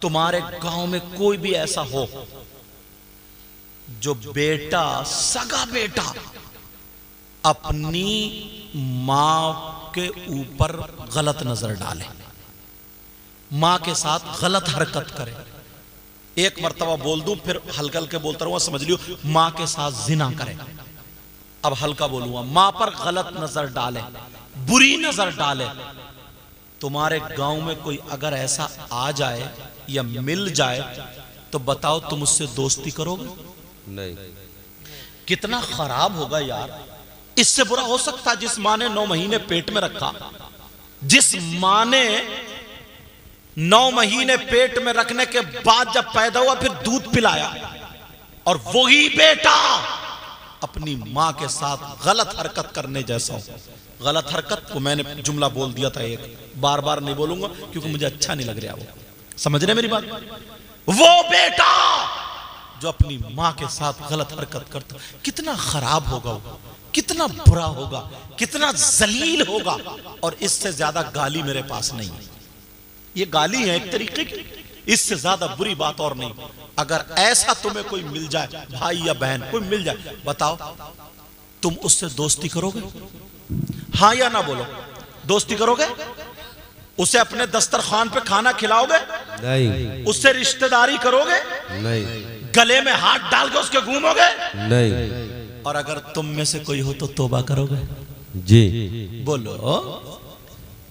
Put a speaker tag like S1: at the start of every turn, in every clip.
S1: तुम्हारे गांव में कोई भी ऐसा हो जो बेटा, सगा बेटा, अपनी मां के ऊपर गलत नजर डाले, मां के साथ गलत हरकत करे। एक मर्तबा बोल दूं फिर हल्का हल्के बोलता रहूंगा, समझ लियो। मां के साथ जिना करे, अब हल्का बोलूंगा, मां पर गलत नजर डाले, बुरी नजर डाले। तुम्हारे गांव में कोई अगर ऐसा आ जाए या मिल जाए तो बताओ तुम उससे दोस्ती करोगे?
S2: नहीं।
S1: कितना खराब होगा यार। इससे बुरा हो सकता है जिस मां ने 9 महीने पेट में रखा, जिस मां ने 9 महीने पेट में रखने के बाद जब पैदा हुआ फिर दूध पिलाया, और वही बेटा अपनी मां के साथ गलत हरकत करने जैसा हो। गलत हरकत को मैंने जुमला बोल दिया था, एक बार बार नहीं बोलूंगा क्योंकि मुझे अच्छा नहीं लग रहा। वो समझ रहे मेरी बात? वो बेटा जो अपनी मां के साथ गलत हरकत करता, कितना खराब होगा वो, कितना बुरा होगा, कितना जलील होगा। और इससे ज्यादा गाली मेरे पास नहीं है। ये गाली है एक तरीके की, इससे ज्यादा बुरी बात और नहीं। अगर ऐसा तुम्हें कोई मिल जाए, भाई या बहन कोई मिल जाए, बताओ तुम उससे दोस्ती करोगे? हाँ या ना बोलो। दोस्ती करोगे? उसे अपने दस्तरखान पे खाना खिलाओगे?
S2: नहीं।
S1: उससे रिश्तेदारी करोगे?
S2: नहीं।
S1: गले में हाथ डाल के उसके घूमोगे?
S2: नहीं।
S1: और अगर तुम में से कोई हो तो तौबा करोगे?
S2: जी।
S1: बोलो,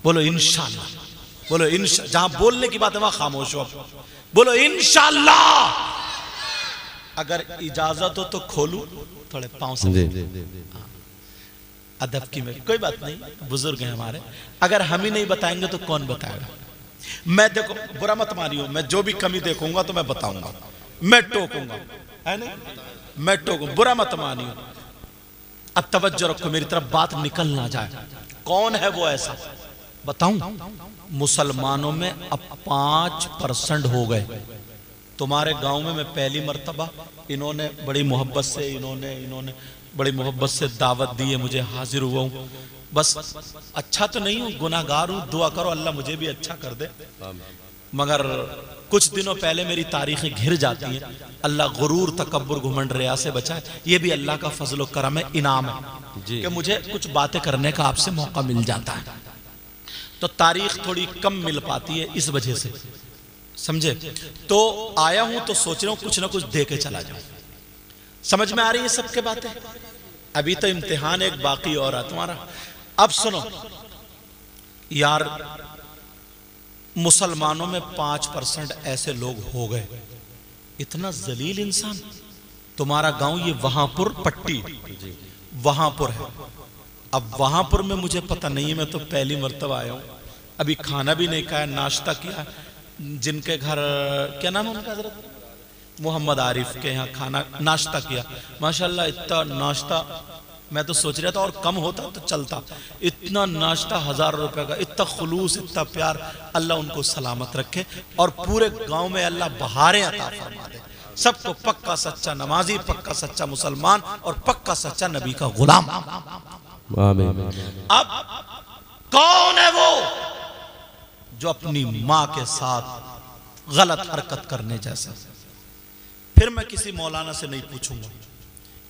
S1: बोलो इंशाल्लाह, बोलो इंशाल्लाह। जहां बोलने की बात है वहां खामोश हो। बोलो इंशाल्लाह। अगर इजाजत हो तो खोलू थोड़े पांव से। अदब की में कोई बात नहीं, बुजुर्ग हैं हमारे। अगर हम ही नहीं बताएंगे तो कौन बताएगा? मैं देखो, बुरा मत मानियो, मैं जो भी कमी देखूंगा तो मैं बताऊंगा, मैं टोकूंगा, है नहीं? मैं टोकूंगा, बुरा मत मानियो। अब तवज्जो रखो, मेरी तरफ बात निकल ना जाए। कौन है वो ऐसा? बताऊं? मुसलमानों में अब 5% हो गए। तुम्हारे गांव में मैं पहली मर्तबा, इन्होंने बड़ी मोहब्बत से इन्होंने बड़ी मोहब्बत से दावत दी है, मुझे हाजिर हुआ हूं। बस अच्छा तो नहीं हूं, गुनाहगार हूं, दुआ करो अल्लाह मुझे भी अच्छा कर दे। मगर कुछ दिनों पहले मेरी तारीखें घिर जाती हैं। अल्लाह गुरूर, तकब्बुर, घुमंड, रिया से बचाए। ये भी अल्लाह का फजल करम है, इनाम है कि मुझे कुछ बातें करने का आपसे मौका मिल जाता है। तो तारीख थोड़ी कम मिल पाती है इस वजह से, समझे? तो आया हूं तो सोच रहा हूं कुछ ना कुछ दे के चला जाऊं। समझ में आ रही है सबके बातें? अभी तो इम्तिहान एक बाकी और है तुम्हारा। अब सुनो यार, मुसलमानों में 5% ऐसे लोग हो गए। इतना जलील इंसान। तुम्हारा गांव ये वहांपुर पट्टी, वहांपुर है। अब वहांपुर में मुझे पता नहीं है, मैं तो पहली मर्तबा आया हूं। अभी खाना भी नहीं खाया, नाश्ता किया। जिनके घर, क्या नाम है उनका, हजरत मोहम्मद आरिफ के यहाँ खाना नाश्ता किया। माशाल्लाह इतना नाश्ता, मैं तो सोच रहा था और कम होता तो चलता। इतना नाश्ता 1000 रुपए का, इतना खुलूस, इतना प्यार। अल्लाह उनको सलामत रखे और पूरे गांव में अल्लाह बहारें अता फरमा दे। सबको पक्का सच्चा नमाजी, पक्का सच्चा मुसलमान और पक्का सच्चा नबी का गुलाम। अब कौन है वो जो अपनी मां के साथ गलत हरकत करने जैसा? फिर मैं किसी मौलाना से नहीं पूछूंगा,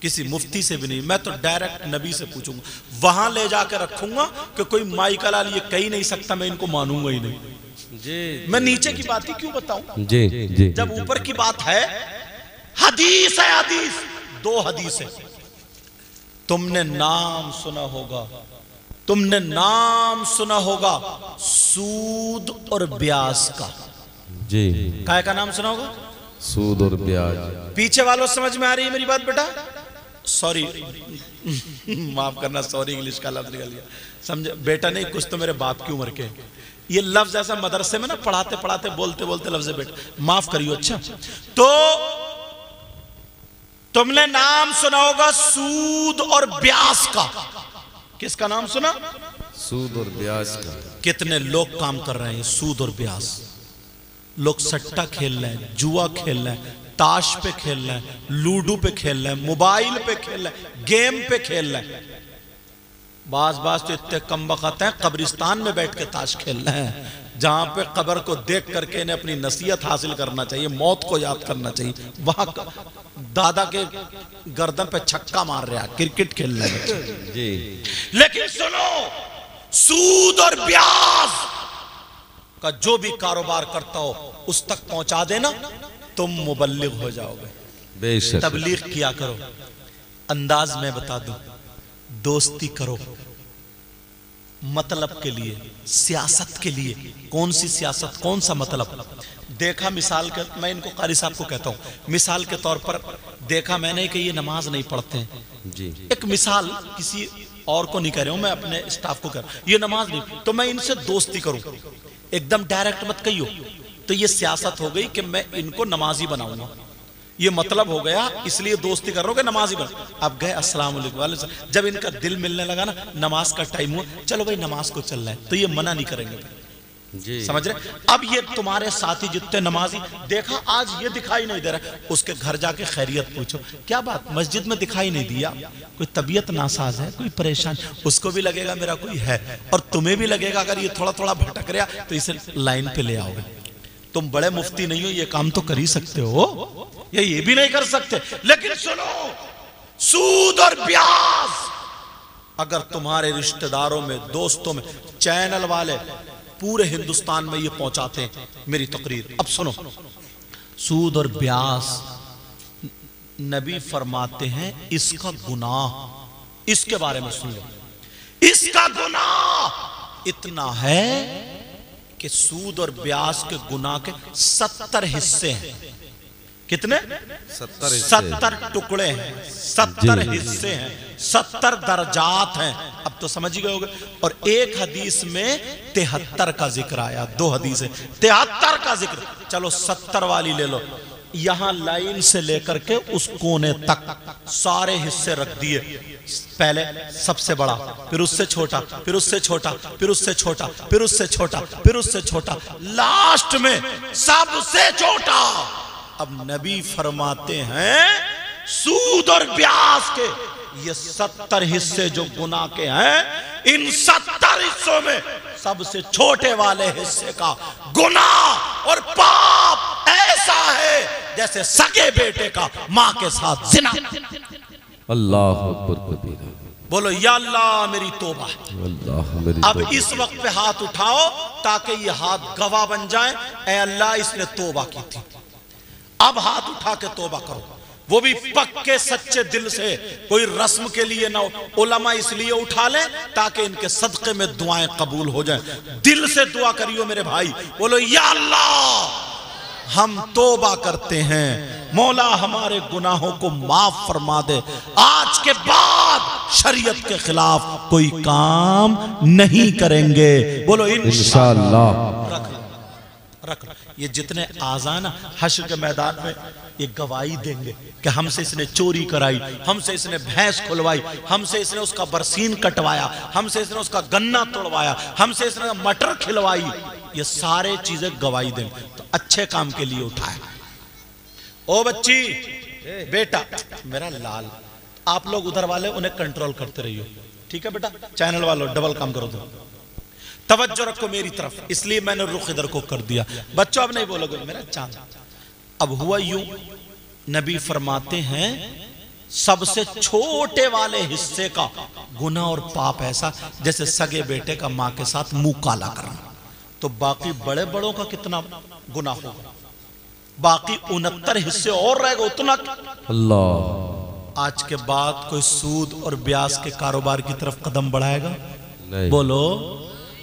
S1: किसी मुफ्ती से भी नहीं, मैं तो डायरेक्ट नबी से पूछूंगा। वहां ले जाकर रखूंगा कि कोई माई का लाल ये कह ही नहीं सकता, मैं इनको मानूंगा ही नहीं। जी, मैं नीचे की बात ही क्यों बताऊं? जी, जी, जब ऊपर की बात है। हदीस है, हदीस, 2 हदीस है। तुमने नाम सुना होगा, तुमने नाम सुना होगा सूद और ब्याज का। जी, काय का नाम सुना होगा?
S2: सूद और ब्याज।
S1: पीछे वालों समझ में आ रही है मेरी बात बेटा? सॉरी माफ करना, सॉरी इंग्लिश का लफ्ज निकल गया, समझे बेटा? नहीं, कुछ तो मेरे बाप की उम्र के ये लफ्ज ऐसा मदरसे में ना पढ़ाते पढ़ाते बोलते बोलते लफ्ज बेटा, माफ करियो। अच्छा, तो तुमने नाम सुना होगा सूद और ब्याज का। किसका नाम सुना?
S2: सूद और ब्याज का।
S1: कितने लोग काम कर रहे हैं सूद और ब्याज। लोग सट्टा खेल रहे हैं, जुआ खेल रहे हैं, ताश पे खेल रहे हैं, लूडो पे खेल रहे हैं, मोबाइल पे खेल रहे हैं, गेम पे खेल रहे हैं। बाज तो इतने कम वक्त हैं कब्रिस्तान में बैठ के ताश खेल रहे हैं, जहां पे कब्र को देख करके इन्हें अपनी नसीहत हासिल करना चाहिए, मौत को याद करना चाहिए, वहां दादा के गर्दन पे छक्का मार रहा है, क्रिकेट खेल रहे हैं
S2: जी।
S1: लेकिन सुनो, सूद और ब्याज का जो भी कारोबार करता हो उस तक पहुंचा देना, तुम मुबल्लिग हो जाओगे।
S2: बेशक।
S1: तबलीग किया करो। अंदाज में बता दूं, दोस्ती करो मतलब के लिए, सियासत के लिए। कौन सी सियासत, कौन सा मतलब? देखा मिसाल के, मैं इनको कारी साहब को कहता हूं, मिसाल के तौर पर देखा मैंने कि ये नमाज नहीं पढ़ते हैं
S2: जी।
S1: एक मिसाल, किसी और को नहीं कह रहा हूं, मैं अपने स्टाफ को कह रहा हूं, ये नमाज नहीं, तो मैं इनसे दोस्ती करूं, एकदम डायरेक्ट मत कहियो, तो ये सियासत हो गई कि मैं इनको नमाजी बनाऊंगा, ये मतलब हो गया, इसलिए दोस्ती कर रहा हूं कि नमाजी बना। अब गए अस्सलाम वालेकुम, जब इनका दिल मिलने लगा ना, नमाज का टाइम हुआ, चलो भाई नमाज को चल रहा है, तो ये मना नहीं करेंगे
S2: जी।
S1: समझ रहे? अब ये तुम्हारे साथी जितने नमाजी, देखा आज ये दिखाई नहीं दे रहा, उसके घर जाके खैरियत पूछो, क्या बात मस्जिद में दिखाई नहीं दिया, कोई तबीयत नासाज है, कोई परेशान, उसको भी लगेगा मेरा कोई है, और तुम्हें भी लगेगा अगर ये थोड़ा थोड़ा भटक रहा तो इसे लाइन पे ले आओगे। तुम बड़े मुफ्ती नहीं हो, ये काम तो कर ही सकते हो, ये भी नहीं कर सकते। लेकिन सुनो, सूद और ब्याज अगर तुम्हारे रिश्तेदारों में, दोस्तों में, चैनल वाले पूरे हिंदुस्तान में ये पहुंचाते हैं मेरी तकरीर। अब सुनो, सूद और ब्याज नबी फरमाते हैं इसका गुनाह, इसके बारे में सुन लो, इसका गुनाह इतना है कि सूद और ब्याज के गुनाह के 70 हिस्से हैं। कितने? 70 टुकड़े हैं, 70 हिस्से हैं, 70 दर्जात हैं। अब तो समझ ही गए होंगे। और एक हदीस में 73 का जिक्र आया, 2 हदीस है 73 का जिक्र। चलो 70 वाली ले लो, यहां लाइन से लेकर के उस कोने तक सारे हिस्से रख दिए, पहले सबसे बड़ा, फिर उससे छोटा, फिर उससे छोटा, फिर उससे छोटा, फिर उससे छोटा, फिर उससे छोटा, लास्ट में सबसे छोटा। अब नबी फरमाते हैं सूद और ब्याज के ये 70 हिस्से जो गुनाह के हैं, इन 70 हिस्सों में सबसे छोटे वाले हिस्से का गुनाह और पाप ऐसा है जैसे सगे बेटे का मां के साथ जिना।
S2: अल्लाह अकबर कबीरा।
S1: बोलो या अल्लाह मेरी तौबा।
S2: अल्लाह मेरी
S1: अब
S2: तौबा।
S1: इस वक्त पे हाथ उठाओ ताकि ये हाथ गवाह बन जाए, ऐ अल्लाह इसने तौबा की थी। अब हाथ उठा के तौबा करो, वो भी पक्के सच्चे दिल से, कोई रस्म के लिए ना। उलमा इसलिए उठा ले ताकि इनके सदक़े में दुआएं कबूल हो जाएं। दिल से दुआ करियो मेरे भाई, बोलो या अल्लाह हम तौबा करते हैं, मौला हमारे गुनाहों को माफ फरमा दे, आज के बाद शरीयत के खिलाफ कोई काम नहीं करेंगे। बोलो इंशाअल्लाह। रख ये जितने आजान हश्र के मैदान में ये गवाही देंगे कि हमसे इसने चोरी कराई, हमसे इसने भैंस खुलवाई, हमसे इसने उसका बरसीन कटवाया, हमसे इसने उसका गन्ना तोड़वाया, हमसे इसने मटर खिलवाई, ये सारे चीजें गवाही देंगे। तो अच्छे काम के लिए उठाए। ओ बच्ची, बेटा मेरा लाल, आप लोग उधर वाले उन्हें कंट्रोल करते रहिए, ठीक है बेटा? चैनल वालों डबल काम करो, तो तवज्जो रखो मेरी तरफ, इसलिए मैंने रुख इधर को कर दिया। बच्चों अब नहीं बोलोगे मेरा चांद। अब हुआ यूं, नबी फरमाते हैं सबसे छोटे वाले हिस्से का गुनाह और पाप ऐसा जैसे सगे बेटे का मां के साथ मुंह काला करना। तो बाकी बड़े बड़ों का कितना गुनाह होगा? बाकी 69 हिस्से और रहेगा उतना।
S2: अल्लाह।
S1: आज के बाद कोई सूद और ब्याज के कारोबार की तरफ कदम बढ़ाएगा?
S2: नहीं।
S1: बोलो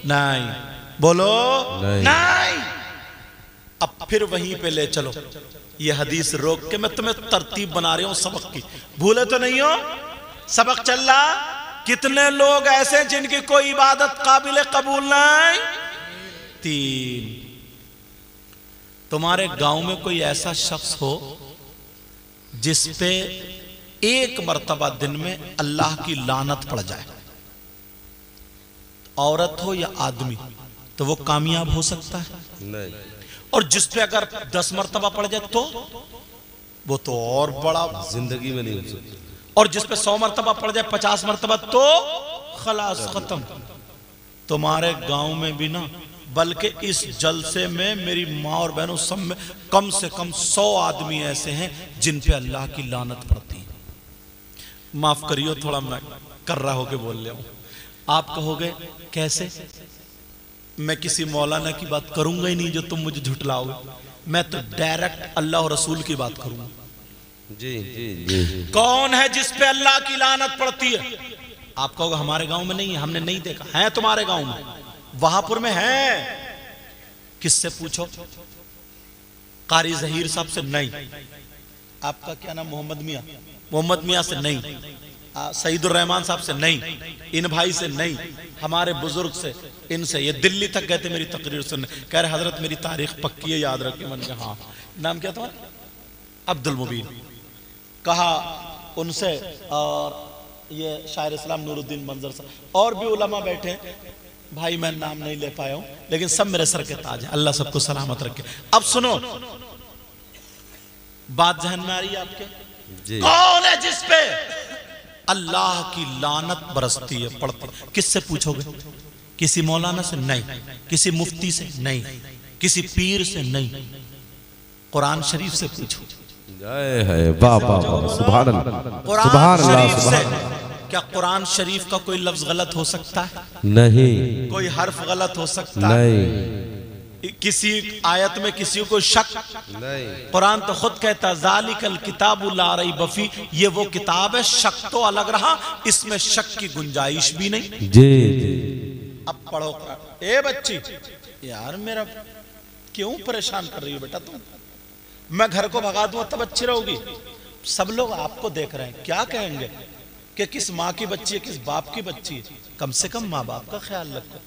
S1: नहीं, बोलो
S2: नहीं।
S1: नहीं। अब फिर वहीं पे ले चलो, ये हदीस रोक के मैं तुम्हें तरतीब बना रहा हूं सबक की, भूले तो नहीं हो? सबक चल रहा। कितने लोग ऐसे जिनकी कोई इबादत काबिल कबूल नहीं? 3। तुम्हारे गांव में कोई ऐसा शख्स हो जिस पे एक मर्तबा दिन में अल्लाह की लानत पड़ जाए, औरत हो या आदमी, तो वो कामयाब हो सकता है?
S2: नहीं।
S1: और जिस पे अगर 10 मर्तबा पड़ जाए तो वो तो और बड़ा
S2: जिंदगी में नहीं हो सकती।
S1: और जिस पे 100 मर्तबा पड़ जाए, 50 मर्तबा, तो खलास खत्म। तुम्हारे गांव में भी ना बल्कि इस जलसे में मेरी माँ और बहनों सब में कम से कम 100 आदमी ऐसे हैं जिन पे अल्लाह की लानत पड़ती है। माफ करियो, थोड़ा मैं कर्रा होके बोल रहा हूं। आप कहोगे कैसे? मैं किसी मौलाना की बात करूंगा ही नहीं जो तुम मुझे झुठलाओगे। मैं तो डायरेक्ट अल्लाह और रसूल की बात करूंगा।
S2: जी जी जी।
S1: कौन है जिस पे अल्लाह की लानत पड़ती है? आप कहोगे हमारे गांव में नहीं है, हमने नहीं देखा। है तुम्हारे गांव में, वहापुर में है। किससे पूछो? कारी जहीर साहब से नहीं। आपका क्या नाम? मोहम्मद मियाँ। मोहम्मद मियाँ से नहीं। सईदुर रहमान साहब से नहीं। इन भाई से नहीं। हमारे बुजुर्ग से, इनसे। ये दिल्ली तक गए थे मेरी तकरीर सुनने। कह रहे हजरत मेरी तारीख पक्की है, याद रखिए। मैंने कहा हाँ। नाम क्या था? अब्दुल मुबीन। कहा उनसे, और ये शायर इस्लाम नूरुद्दीन मंजर साहब और भी उलमा बैठे भाई, मैं नाम नहीं ले पाया हूं, लेकिन सब मेरे सर के ताज है। अल्लाह सबको सलामत रखे। अब सुनो, बात जहन में आ रही है आपके? कौन है जिस पे अल्लाह की लानत बरसती है, पड़ती? किससे पूछोगे? किसी मौलाना से नहीं, किसी मुफ्ती से नहीं, किसी पीर से नहीं, कुरान शरीफ से पूछो।
S2: जय है, वाह वाह वाह, सुभान अल्लाह,
S1: कुरान शरीफ से। क्या कुरान शरीफ का कोई लफ्ज गलत हो सकता है?
S2: नहीं।
S1: कोई हर्फ गलत हो सकता है?
S2: नहीं।
S1: किसी आयत में किसी को शक
S2: नहीं।
S1: कुरान तो खुद कहता ज़ालिकल किताबु ला रैब फी, ये वो किताब है, शक तो अलग रहा, इसमें शक की गुंजाइश भी नहीं।
S2: जी।
S1: अब पढ़ो। ए बच्ची, यार मेरा क्यों परेशान कर रही हो बेटा तुम? मैं घर को भगा दूं तब अच्छी रहोगी? सब लोग आपको देख रहे हैं, क्या कहेंगे कि किस माँ की बच्ची है, किस बाप की बच्ची है? कम से कम माँ बाप का ख्याल रखो।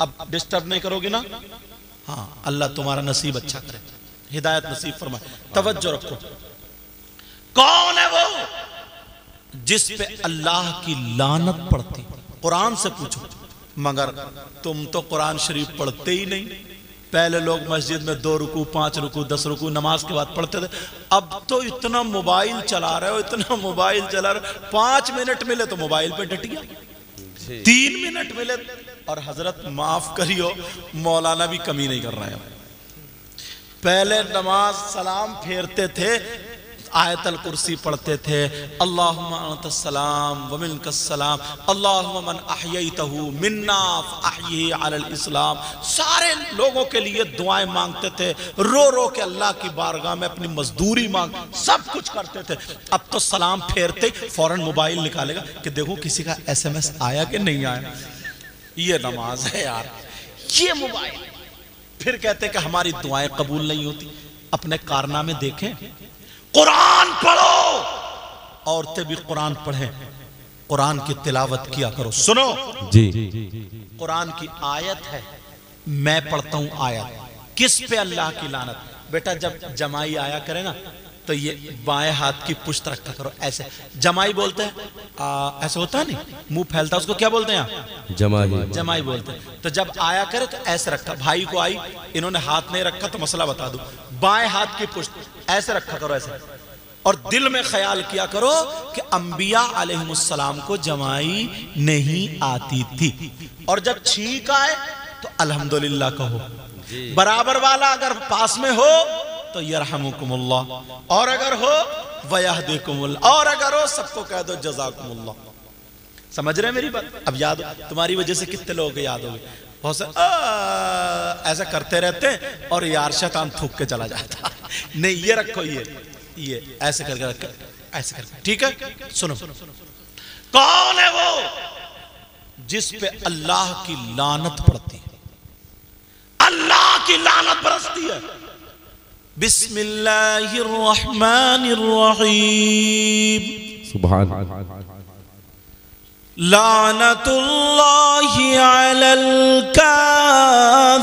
S1: अब डिस्टर्ब नहीं करोगे ना? हाँ, अल्लाह तुम्हारा नसीब अच्छा करे, हिदायत नसीब फरमाए। तवज्जो रखो। कौन है वो जिस पे अल्लाह की लानत पड़ती? कुरान से पूछो। मगर तुम तो कुरान शरीफ पढ़ते ही नहीं। पहले लोग मस्जिद में 2 रुकू, 5 रुकू, 10 रुकू नमाज के बाद पढ़ते थे। अब तो इतना मोबाइल चला रहे हो, इतना मोबाइल चला रहे हो। 5 मिनट मिले तो मोबाइल पे डट गया, 3 मिनट मिले। और हजरत माफ करियो, मौलाना भी कमी नहीं कर रहे हैं। पहले नमाज सलाम फेरते थे, आयतल कुर्सी पढ़ते थे, अल्लाहुम्मा अंतस सलाम व मिनकस सलाम, अल्लाहुम्मा मन अहयैतहु मिन्ना फअहयिही अलल इस्लाम। सारे लोगों के लिए दुआएं मांगते थे, रो रो के अल्लाह की बारगाह में अपनी मजदूरी मांग, सब कुछ करते थे। अब तो सलाम फेरते फौरन मोबाइल निकालेगा कि देखो किसी का SMS आया कि नहीं आया। ये नमाज है यार, ये मोबाइल। फिर कहते कि हमारी दुआएं कबूल नहीं होती। अपने कारनामे देखें। कुरान पढ़ो, औरतें भी कुरान पढ़ें, कुरान की तिलावत किया करो। सुनो
S2: जी।
S1: कुरान की आयत है, मैं पढ़ता हूं आयत। किस पे अल्लाह की लानत? बेटा जब जमाई आया करे ना, तो ये बाएं हाथ की पुश्त रखा करो, ऐसे। जमाई बोलते हैं, ऐसे होता है नहीं, मुंह फैलता, उसको क्या बोलते हैं? जमाई। जमाई बोलते हैं। तो जब आया करे तो ऐसे रखा। भाई को आई, इन्होंने हाथ नहीं रखा तो मसला बता दूं, बाएं हाथ की पुश्त ऐसे रखा करो, ऐसे। और दिल में ख्याल किया करो कि अंबिया अलैहिमुस्सलाम को जमाई नहीं आती थी। और जब छींक आए तो अल्हम्दुलिल्लाह कहो। बराबर वाला अगर पास में हो तो यरहमुकुमुल्लाह, और अगर हो वयहदिकुमुल्लाह, और अगर हो सबको कह दो जज़ाकुमुल्लाह। समझ रहे हैं मेरी बात? अब याद, तुम्हारी वजह से कितने लोगों को याद हो गए। बहुत से ऐसा करते रहते हैं और यार शैतान थूक के चला जाता। नहीं, ये रखो, ये ऐसे करके रखो, ऐसे करके, ठीक है? सुनो, कौन है वो जिस पे अल्लाह की लानत पड़ती है? अल्लाह की लानत बरसती है। बिस्मिल्लाहिर रहमानिर रहीम।
S2: सुभान।
S1: लानतुल्लाहि अलल काज़िबीन।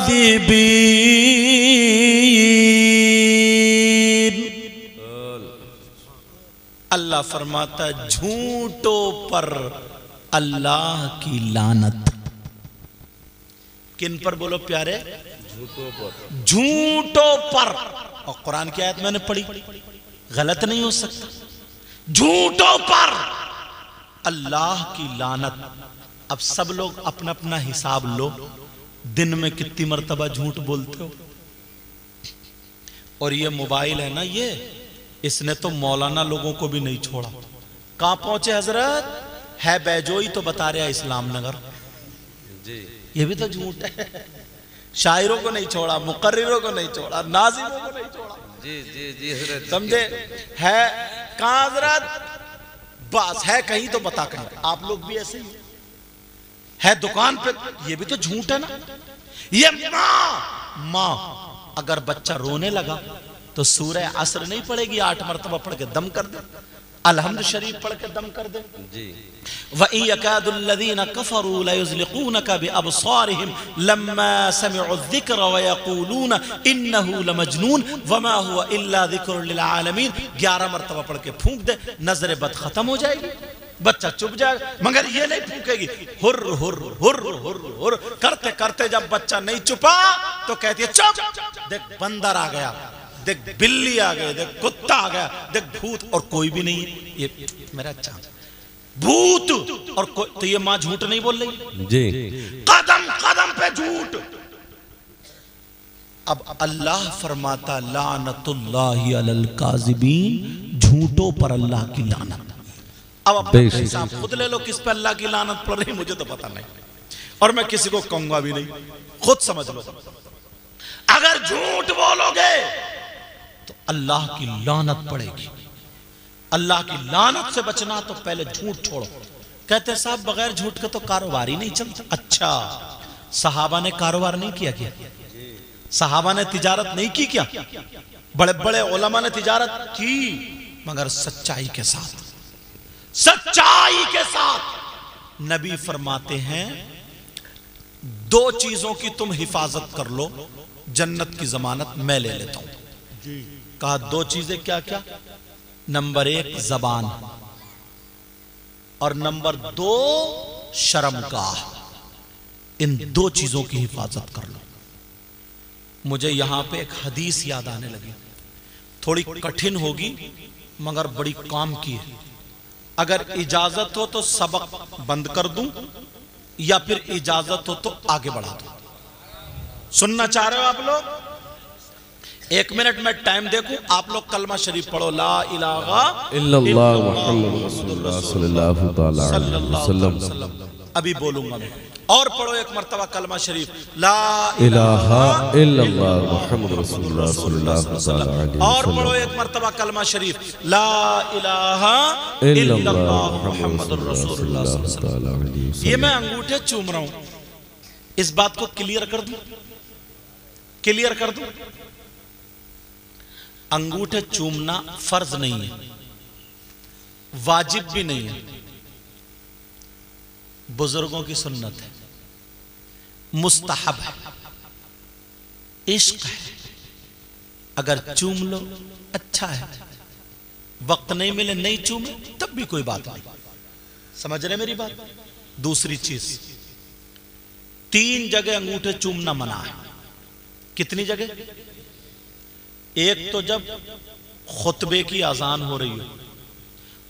S1: अल्लाह फरमाता है झूठों पर अल्लाह की लानत। किन पर बोलो प्यारे? झूठों पर। झूठों पर। और कुरान की आयत मैंने पढ़ी, गलत नहीं हो सकता। झूठों पर अल्लाह की लानत। अब सब लोग अपना अपना हिसाब लो। दिन में कितनी मर्तबा झूठ बोलते हो। और ये मोबाइल है ना, ये इसने तो मौलाना लोगों को भी नहीं छोड़ा। कहां पहुंचे हजरत? है बैजोई तो बता रहा इस्लाम नगर जी, ये भी तो झूठ है। शायरों को नहीं छोड़ा, मुकर्रिरों को नहीं छोड़ा, नाज़िरों को नहीं छोड़ा।
S3: जी जी जी हजरत,
S1: समझे? है कहां हजरत? बस है कहीं तो बता कहीं। आप लोग भी ऐसे ही है दुकान पे, ये भी तो झूठ है ना। ये माँ अगर बच्चा रोने लगा तो सूरह असर नहीं पड़ेगी, 8 मरतबा पढ़ के दम कर दे, अलहम्द शरीफ पढ़ के दम कर दे जी। वइन यकादुल्लज़ीना कफ़रू लयुज़लिक़ूनका बिअबसारिहिम लम्मा समिअु ज़िक्र व यक़ूलून इन्नहु लमजनून वमा हुवा इल्ला ज़िक्रुन लिल आलमीन। 11 मरतबा पढ़ के फूंक दे, नजर बद खत्म हो जाएगी, बच्चा चुप जाएगा। मगर ये नहीं फूकेगी, हुर हुर हुर हुर हुर करते करते जब बच्चा नहीं चुपा तो कहती है चुप, देख बंदर आ गया, देख बिल्ली आ गई, देख कुत्ता आ गया, देख भूत, और कोई भी नहीं है। ये मेरा अच्छा भूत और तो ये माँ झूठ नहीं बोल रही
S2: जी।
S1: कदम कदम पे झूठ। अब अल्लाह फरमाता लानतुल्लाहि अलल काज़िबीन, झूठों पर अल्लाह की लानत। अब अपना हिसाब खुद ले लो, किस पे अल्लाह की लानत पड़ रही मुझे तो पता नहीं, और मैं किसी को कहूंगा भी नहीं, खुद समझ लो। अगर झूठ बोलोगे तो अल्लाह की लानत पड़ेगी। अल्लाह की लानत से बचना तो पहले झूठ छोड़ो। कहते हैं साहब बगैर झूठ के तो कारोबार ही नहीं चलता। अच्छा, सहाबा ने कारोबार नहीं किया क्या? सहाबा ने तिजारत नहीं की क्या? बड़े बड़े उलमा ने तिजारत की, मगर सच्चाई के साथ, सच्चाई के साथ। नबी फरमाते हैं 2 चीजों की तुम हिफाजत कर लो, जन्नत की जमानत मैं ले लेता हूं। कहा 2 चीजें क्या क्या? नंबर 1 जबान, और नंबर 2 शर्मगाह। इन 2 चीजों की हिफाजत कर लो। मुझे यहां पे एक हदीस याद आने लगी, थोड़ी कठिन होगी मगर बड़ी काम की है। अगर इजाजत हो तो सबक बंद कर दूं, या फिर इजाजत हो तो आगे बढ़ा दूं। सुनना चाह रहे हो आप लोग? 1 मिनट में टाइम देखूं, आप लोग कलमा शरीफ पढ़ो, ला इलाहा
S2: इल्लल्लाह मुहम्मद रसूलुल्लाह सल्लल्लाहु अलैहि वसल्लम।
S1: अभी बोलूंगा मैं, और पढ़ो 1 मरतबा कलमा शरीफ, ला
S2: इलाहा इल्लल्लाह मुहम्मद रसूलुल्लाह सल्लल्लाहु अलैहि वसल्लम।
S1: और पढ़ो 1 मरतबा कलमा शरीफ, ला इलाहा इल्लल्लाह मुहम्मदुर रसूलुल्लाह सल्लल्लाहु अलैहि वसल्लम। ये मैं अंगूठे चूम रहा हूं, इस बात को क्लियर कर दूं, क्लियर कर दूं। अंगूठे चूमना फर्ज नहीं है, वाजिब भी नहीं है, बुजुर्गों की सुन्नत है, मुस्तहब है, इश्क है। अगर चूम लो अच्छा है, वक्त नहीं मिले नहीं चूमे तब भी कोई बात नहीं। समझ रहे मेरी बात? दूसरी चीज, 3 जगह अंगूठे चूमना मना है। कितनी जगह? एक तो जब खुतबे की अजान हो रही हो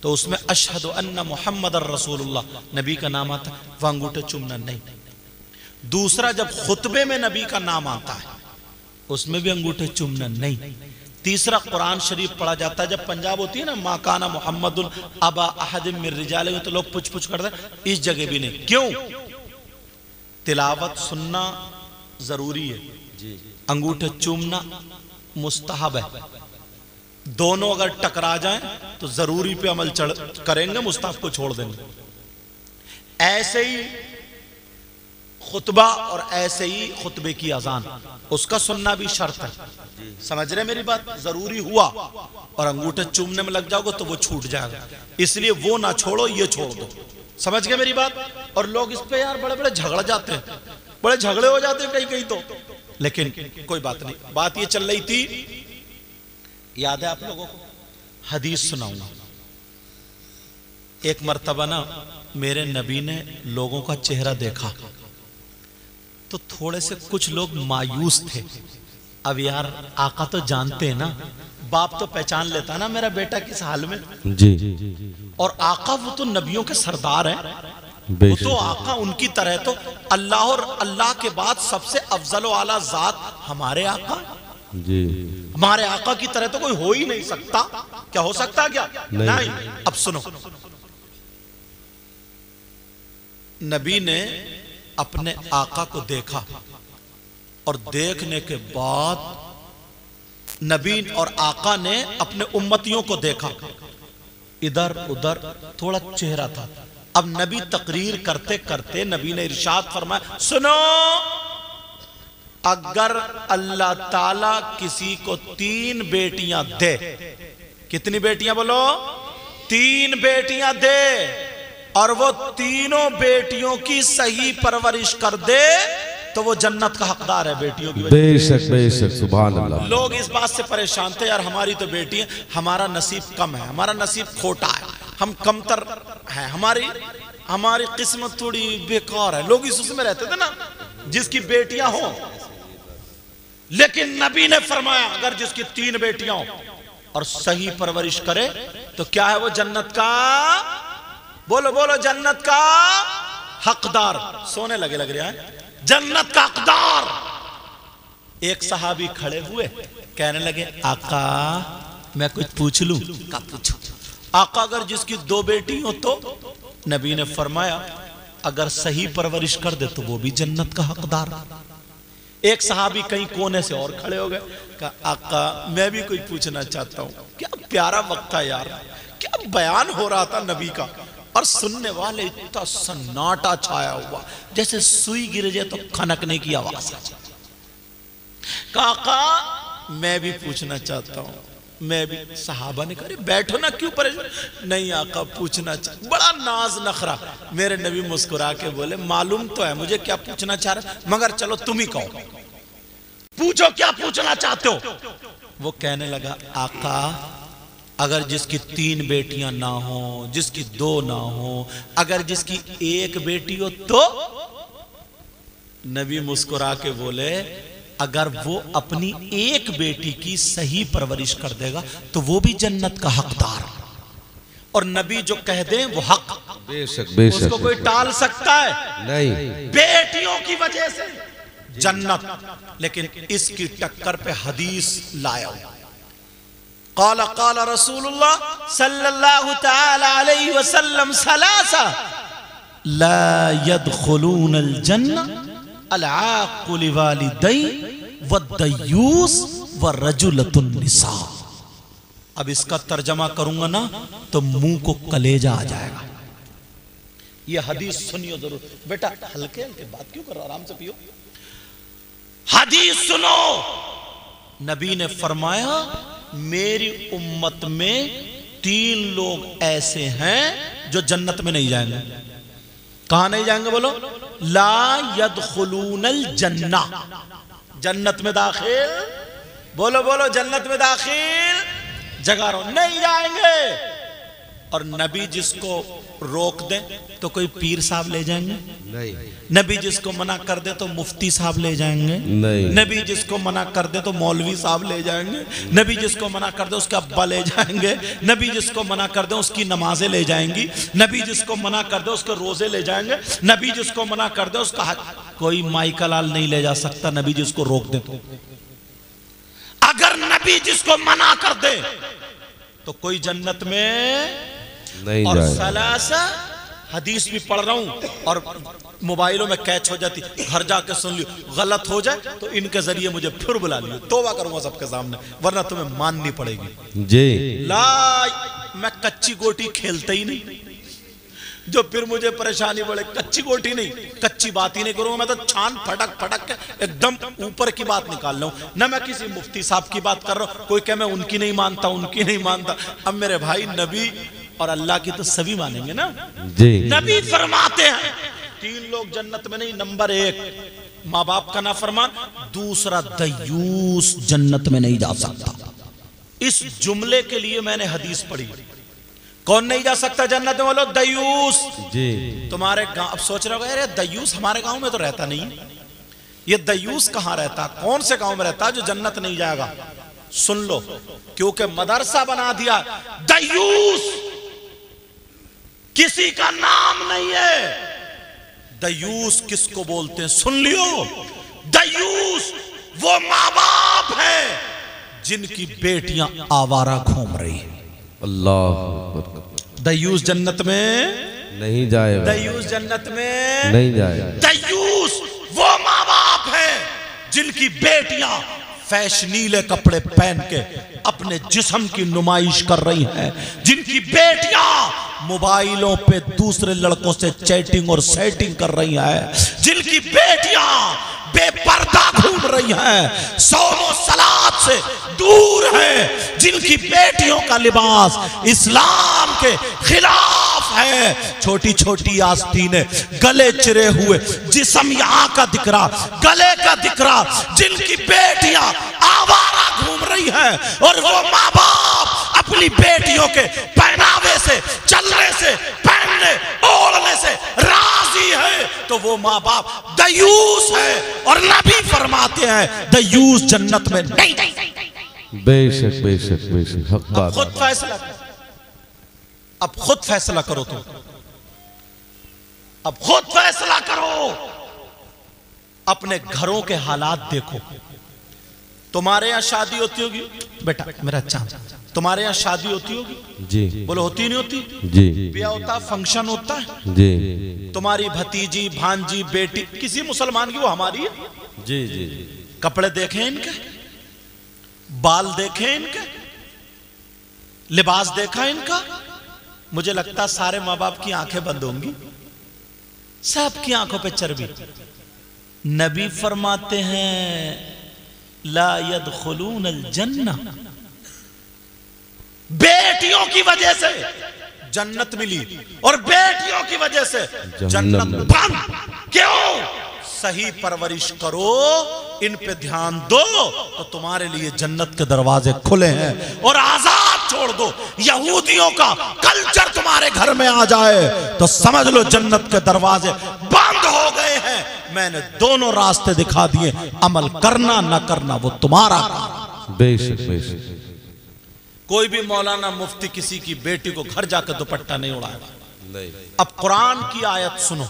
S1: तो उसमें अशहदु अन्ना मुहम्मदर रसूलुल्लाह नबी का नाम आता है, वह अंगूठे चूमना नहीं। दूसरा, जब खुतबे में नबी का नाम आता है उसमें भी अंगूठे चूमना नहीं। तीसरा, कुरान शरीफ पढ़ा जाता है, जब पंजाब होती है ना, मा काना मुहम्मदुन अबा अहदिम मिन रिजालिहिम, तो लोग पुछ पुछ करते हैं, इस जगह भी नहीं। क्यों? तिलावत सुनना जरूरी है, अंगूठे चूमना मुस्तहब है। दोनों अगर टकरा जाएं तो जरूरी पे अमल करेंगे, मुस्तहब को छोड़ देंगे। ऐसे ही खुतबा और ऐसे ही खुतबे की अजान, उसका सुनना भी शर्त है। समझ रहे मेरी बात? जरूरी हुआ और अंगूठे चूमने में लग जाओगे तो वो छूट जाएगा, इसलिए वो ना छोड़ो, ये छोड़ दो। समझ गए मेरी बात? और लोग इस पे यार बड़े बड़े झगड़ जाते हैं, बड़े झगड़े हो जाते हैं कहीं कहीं तो, लेकिन कोई बात नहीं। बात ये चल रही थी, याद है आप लोगों को? हदीस सुनाऊंगा। एक मर्तबा ना मेरे नबी ने लोगों का चेहरा देखा तो थोड़े से कुछ लोग मायूस थे। अब यार आका तो जानते हैं ना, बाप तो पहचान लेता ना मेरा बेटा किस हाल में।
S2: जी।
S1: और आका वो तो नबियों के सरदार हैं, वो तो आका उनकी तरह, तो अल्लाह और अल्लाह के बाद सबसे अफजल व आला जात हमारे आका
S2: जी।
S1: हमारे आका की तरह तो कोई हो ही नहीं सकता। क्या हो सकता क्या? नहीं। अब सुनो, नबी ने अपने आका को देखा और देखने के बाद नबी और आका ने अपने उम्मतियों को देखा, इधर उधर थोड़ा चेहरा था। अब नबी तकरीर करते करते नबी ने इरशाद फरमाया, सुनो, अगर अल्लाह ताला किसी को 3 बेटियां दे, कितनी बेटियां बोलो? 3 बेटियां दे, और वो तीनों बेटियों की सही परवरिश कर दे तो वो जन्नत का हकदार है बेटियों की।
S2: बेशक बेशक, सुभान अल्लाह।
S1: लोग इस बात से परेशान थे, यार हमारी तो बेटी है, हमारा नसीब कम है, हमारा नसीब खोटा है, हम कमतर हैं, हमारी किस्मत थोड़ी बेकार है। लोग इस उसमें रहते थे ना, जिसकी बेटियां हो। लेकिन नबी ने फरमाया, अगर जिसकी 3 बेटियां हो और सही परवरिश करे तो क्या है वो? जन्नत का, बोलो बोलो, जन्नत का हकदार। सोने लगे लग रहा है, जन्नत का हकदार। एक सहाबी खड़े हुए, कहने लगे, आका मैं कुछ पूछ लूं? क्या पूछो? आका अगर जिसकी 2 बेटी हो तो? नबी ने फरमाया, अगर सही परवरिश कर दे तो वो भी जन्नत का हकदार। एक सहाबी कहीं कोने से और खड़े हो गए, कहा, आका मैं भी कुछ पूछना चाहता हूं। क्या प्यारा वक्त था यार, क्या बयान हो रहा था नबी का, और सुनने वाले इतना सन्नाटा छाया हुआ, जैसे सुई गिर जाए तो खनकने की आवाज आ जाए। काका मैं भी पूछना चाहता हूं, मैं भी। सहाबा ने कहा, बैठो ना, क्यों परेशान? नहीं आका पूछना चाह। बड़ा नाज नखरा। मेरे नबी मुस्कुरा के बोले, मालूम तो है मुझे क्या पूछना चाह रहे, मगर चलो तुम ही कहो, पूछो क्या पूछना चाहते हो। वो कहने लगा, आका अगर जिसकी 3 बेटियां ना हो, जिसकी 2 ना हो, अगर जिसकी 1 बेटी हो तो? नबी मुस्कुरा के बोले, अगर वो अपनी 1 बेटी की सही परवरिश कर देगा तो वो भी जन्नत का हकदार। और नबी जो कह दे वो हक,
S2: बेशक बेशक,
S1: उसको कोई टाल सकता है?
S2: नहीं।
S1: बेटियों की वजह से जन्नत। लेकिन इसकी टक्कर पे हदीस लाया, क़ाला क़ाला रसूलुल्लाह सल्लल्लाहु तआला अलैहि वसल्लम सलासा ला यदखुलूनल जन्नह अल आक़ु लिवालिदै वद्दयूस वरजुलतुन निसा। अब इसका तर्जमा करूंगा ना तो मुंह को कलेजा आ जाएगा। ये हदीस सुनियो जरूर बेटा, हल्के हल्के बात क्यों कर रहा, आराम से पियो। हदीस सुनो, नबी ने फरमाया, मेरी उम्मत में 3 लोग ऐसे हैं जो जन्नत में नहीं जाएंगे। कहां नहीं जाएंगे बोलो? ला यदखुलूनल जन्नह, जन्नत में दाखिल, बोलो बोलो, जन्नत में दाखिल, जगह रो, नहीं जाएंगे। और नबी जिसको रोक दे तो कोई पीर साहब ले जाएंगे?
S2: नहीं।
S1: नबी जिसको मना कर दे तो मुफ्ती साहब ले जाएंगे?
S2: नहीं।
S1: नबी जिसको मना कर दे तो मौलवी साहब ले जाएंगे? नबी जिसको मना कर दे उसके अब्बा ले जाएंगे? नबी जिसको मना कर दे उसकी नमाजें ले जाएंगी? नबी जिसको मना कर दे उसके रोजे ले जाएंगे? नबी जिसको मना कर दे उसका कोई माई का लाल नहीं ले जा सकता, नबी जिसको रोक दे तो। अगर नबी जिसको मना कर दे तो कोई जन्नत में
S2: नहीं
S1: और
S2: जाएगा।
S1: सलासा हदीस भी पढ़ रहा हूं और मोबाइलों में कैच हो जाती, घर जाके सुन लियो, गलत हो जाए तो इनके जरिए मुझे फिर बुला लियो, तौबा करूंगा सबके सामने, वरना तुम्हें माननी पड़ेगी।
S2: जी।
S1: ला मैं कच्ची गोटी खेलता ही नहीं, जो फिर मुझे परेशानी बढ़े, कच्ची गोटी नहीं, कच्ची बात ही नहीं करूंगा। मैं तो छान फटक फटक के एकदम ऊपर की बात निकाल रहा हूं ना। मैं किसी मुफ्ती साहब की बात कर रहा हूं, कोई कहे मैं उनकी नहीं मानता, उनकी नहीं मानता। अब मेरे भाई, नबी और अल्लाह की तो सभी मानेंगे ना।
S2: जी।
S1: नबी फरमाते हैं 3 लोग जन्नत में नहीं। नंबर 1 माँ बाप का नाफरमान, दूसरा दयूस जन्नत में नहीं जा सकता। इस जुमले के लिए मैंने हदीस पढ़ी। कौन नहीं जा सकता जन्नत में बोलो? दयूस। जी। तुम्हारे गांव, अब सोच रहे हो अरे दयूस हमारे गांव में तो रहता नहीं, ये दयूस कहां रहता, कौन से गांव में रहता जो जन्नत नहीं जाएगा? सुन लो, क्योंकि मदरसा बना दिया। दयूस किसी का नाम नहीं है, दयूस किसको बोलते हैं सुन लियो। दयूस वो माँ बाप है जिनकी बेटियां आवारा घूम रही है।
S2: अल्लाह।
S1: दयूस जन्नत में
S2: नहीं जाएगा।
S1: दयूस जन्नत में
S2: नहीं जाएगा।
S1: दयूस वो माँ बाप है जिनकी बेटियां फैशनीले कपड़े पहन के अपने जिस्म की नुमाइश कर रही हैं, जिनकी बेटियां मोबाइलों पे दूसरे लड़कों से चैटिंग और सेटिंग कर रही हैं, जिनकी बेटियां बेपर्दा घूम रही हैं, सौम सलात से दूर हैं, जिनकी बेटियों का लिबास इस्लाम के खिलाफ है। छोटी छोटी आस्तीनें, गले चिरे हुए, जिस्म यहाँ का दिख रहा, गले का दिख रहा, जिनकी बेटियां आवारा घूम रही हैं और वो माँ बाप अपनी बेटियों के पहनावे से, चलने से, पहनने ओढ़ने से राजी है, तो वो माँ बाप दयूस है। और नबी फरमाते हैं दयूस जन्नत में नहीं।
S2: बेशक बेशक बेशक हक बात।
S1: खुद फैसला करो, अब खुद फैसला करो तुम, अब खुद फैसला करो। अपने घरों के हालात देखो। तुम्हारे यहां शादी होती होगी बेटा मेरा चांद, तुम्हारे यहाँ शादी होती होगी
S2: जी,
S1: बोलो होती नहीं होती
S2: जी,
S1: ब्याह होता, फंक्शन होता है
S2: जी,
S1: तुम्हारी भतीजी भांजी बेटी किसी मुसलमान की वो हमारी है
S2: जी, जी,
S1: कपड़े देखें इनके, बाल देखें इनके, लिबास देखा इनका, मुझे लगता सारे माँ बाप की आंखें बंद होंगी, सबकी आंखों पे चर्बी। नबी फरमाते हैं ला यदखुलून अल जन्नह, बेटियों की वजह से जन्नत मिली और बेटियों की वजह से जन्नत बंद। क्यों? सही परवरिश करो, इन पे ध्यान दो तो तुम्हारे लिए जन्नत के दरवाजे खुले हैं। और आजाद छोड़ दो, यहूदियों का कल्चर तुम्हारे घर में आ जाए तो समझ लो जन्नत के दरवाजे बंद हो गए हैं। मैंने दोनों रास्ते दिखा दिए, अमल करना ना करना वो तुम्हारा।
S2: बेशक बेशक।
S1: कोई भी मौलाना मुफ्ती किसी की बेटी को घर जाकर दुपट्टा नहीं उड़ाएगा। अब कुरान की आयत सुनो,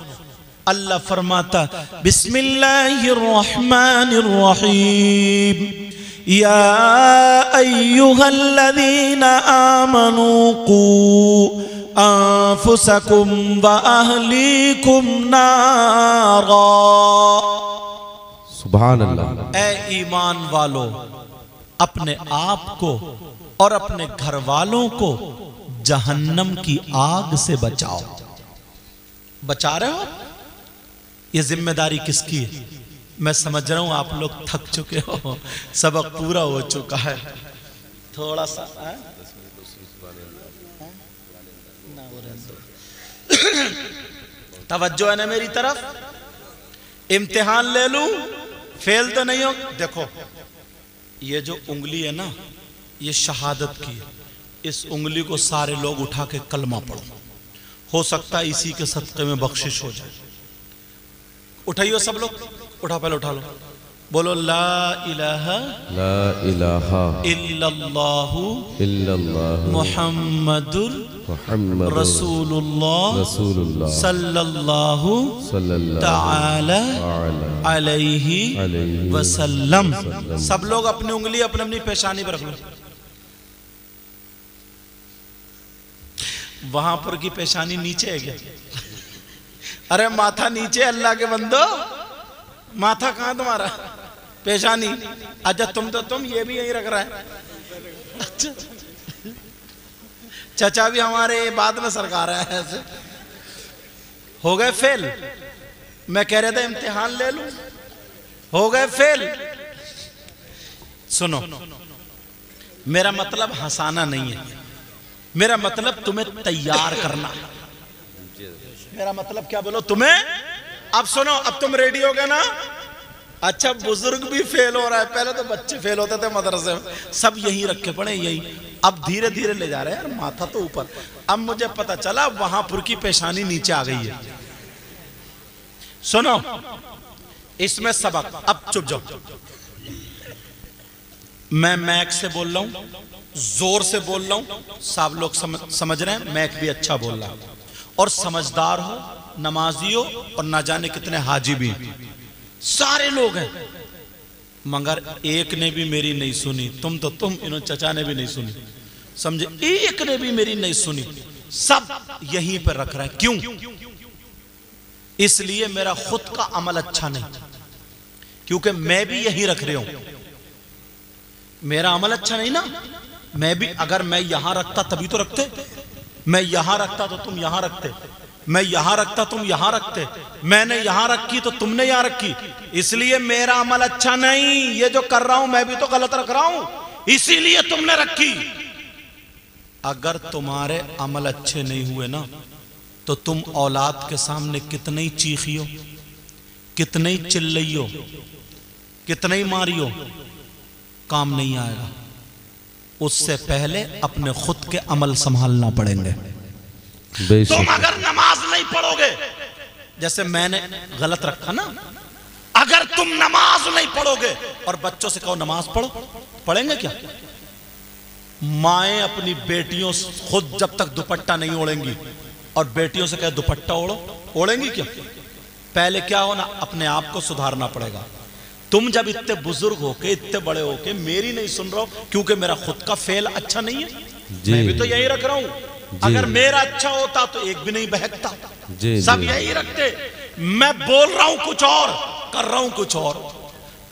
S1: अल्लाह फरमाता बिस्मिल्लाहिर्रहमानिर्रहीम या अय्युहल्लज़ीना आमनू कू अनफुसकुम व अहलीकुम नारा।
S2: सुभान अल्लाह।
S1: ए ईमान वालों, अपने आप को और अपने घर वालों को जहन्नम की आग से बचाओ। बचा रहे हो? ये जिम्मेदारी किसकी है? मैं समझ रहा हूं आप लोग थक चुके हो, सबक पूरा हो चुका है, थोड़ा सा तवज्जो है ना मेरी तरफ। इम्तिहान ले लूं, फेल तो नहीं हो। देखो ये जो उंगली है ना, ये शहादत की है, इस उंगली को सारे लोग उठा के कलमा पढ़ो, हो सकता है इसी के सदक़े में बख्शिश हो जाए। उठाइयो सब लोग, उठा, पहले उठा लो, बोलो ला इलाहा इल्लल्लाहु मुहम्मदुर रसूलुल्लाह सल्लल्लाहु तआला अलैहि वसल्लम। सब लोग अपनी उंगली अपनी अपनी पेशानी पर रख लो। वहां पर की पेशानी नीचे है क्या? अरे माथा नीचे, अल्लाह के बंदो, माथा कहां तुम्हारा? पेशानी। अच्छा तुम ये भी यही रख रहा है। अच्छा चचा भी हमारे बाद में सरकार है ऐसे। हो गए फेल। मैं कह रहा था इम्तिहान ले लूं, हो गए फेल। सुनो, मेरा मतलब हंसाना नहीं है, मेरा मतलब तुम्हें तैयार करना। मेरा मतलब क्या बोलो तुम्हें? अब सुनो, अब तुम रेडी हो गए ना? अच्छा बुजुर्ग भी फेल हो रहा है, पहले तो बच्चे फेल होते थे मदरसे में, सब यही रखे पड़े यही, अब धीरे धीरे ले जा रहे हैं यार, माथा तो ऊपर। अब मुझे पता चला वहां पर की पेशानी नीचे आ गई है। सुनो इसमें सबक। अब चुप जाओ, मैं मैक से बोल रहा हूं, जोर से बोल रहा हूं, सब लोग समझ रहे हैं, मैक भी अच्छा बोल रहा हूं। और समझदार हो, नमाजियों और ना जाने कितने हाजी भी, सारे लोग हैं, मगर एक ने भी मेरी नहीं सुनी। तुम इन्होंने चचा ने भी नहीं सुनी, समझे, एक ने भी मेरी नहीं सुनी, सब यहीं पर रख रहे हैं। क्यों? इसलिए मेरा खुद का अमल अच्छा नहीं, क्योंकि मैं भी यहीं रख रही हूं। मेरा अमल अच्छा नहीं ना, मैं भी, अगर मैं यहां रखता तभी तो रखते, मैं यहां रखता तो तुम यहां रखते, मैं यहां रखता तुम यहां रखते, मैंने यहां रखी तो तुमने यहां रखी, इसलिए मेरा अमल अच्छा नहीं। ये जो कर रहा हूं मैं भी तो गलत रख रहा हूं, इसीलिए तुमने रखी। अगर तुम्हारे अमल अच्छे नहीं हुए ना, तो तुम औलाद के सामने कितने ही चीखियो, कितने ही चिल्लाइयो, कितने ही मारियो, काम नहीं आएगा। उससे पहले अपने खुद के अमल संभालना पड़ेंगे। तुम अगर नमाज नहीं पढ़ोगे, जैसे मैंने गलत रखा ना, अगर तुम नमाज नहीं पढ़ोगे और बच्चों से कहो नमाज पढ़ो, पढ़ेंगे क्या? माएं अपनी बेटियों खुद जब तक दुपट्टा नहीं ओढ़ेंगी और बेटियों से कहे दुपट्टा ओढ़ो, ओढ़ेंगी क्या? पहले क्या होना, अपने आप को सुधारना पड़ेगा। तुम जब इतने बुजुर्ग होके, इतने बड़े होके मेरी नहीं सुन रहे हो, क्योंकि मेरा खुद का फेल अच्छा नहीं है, मैं भी तो यही रख रहा हूं। अगर मेरा अच्छा होता तो एक भी नहीं बहकता, सब यही रखते। मैं बोल रहा हूं कुछ और, कर रहा हूं कुछ और।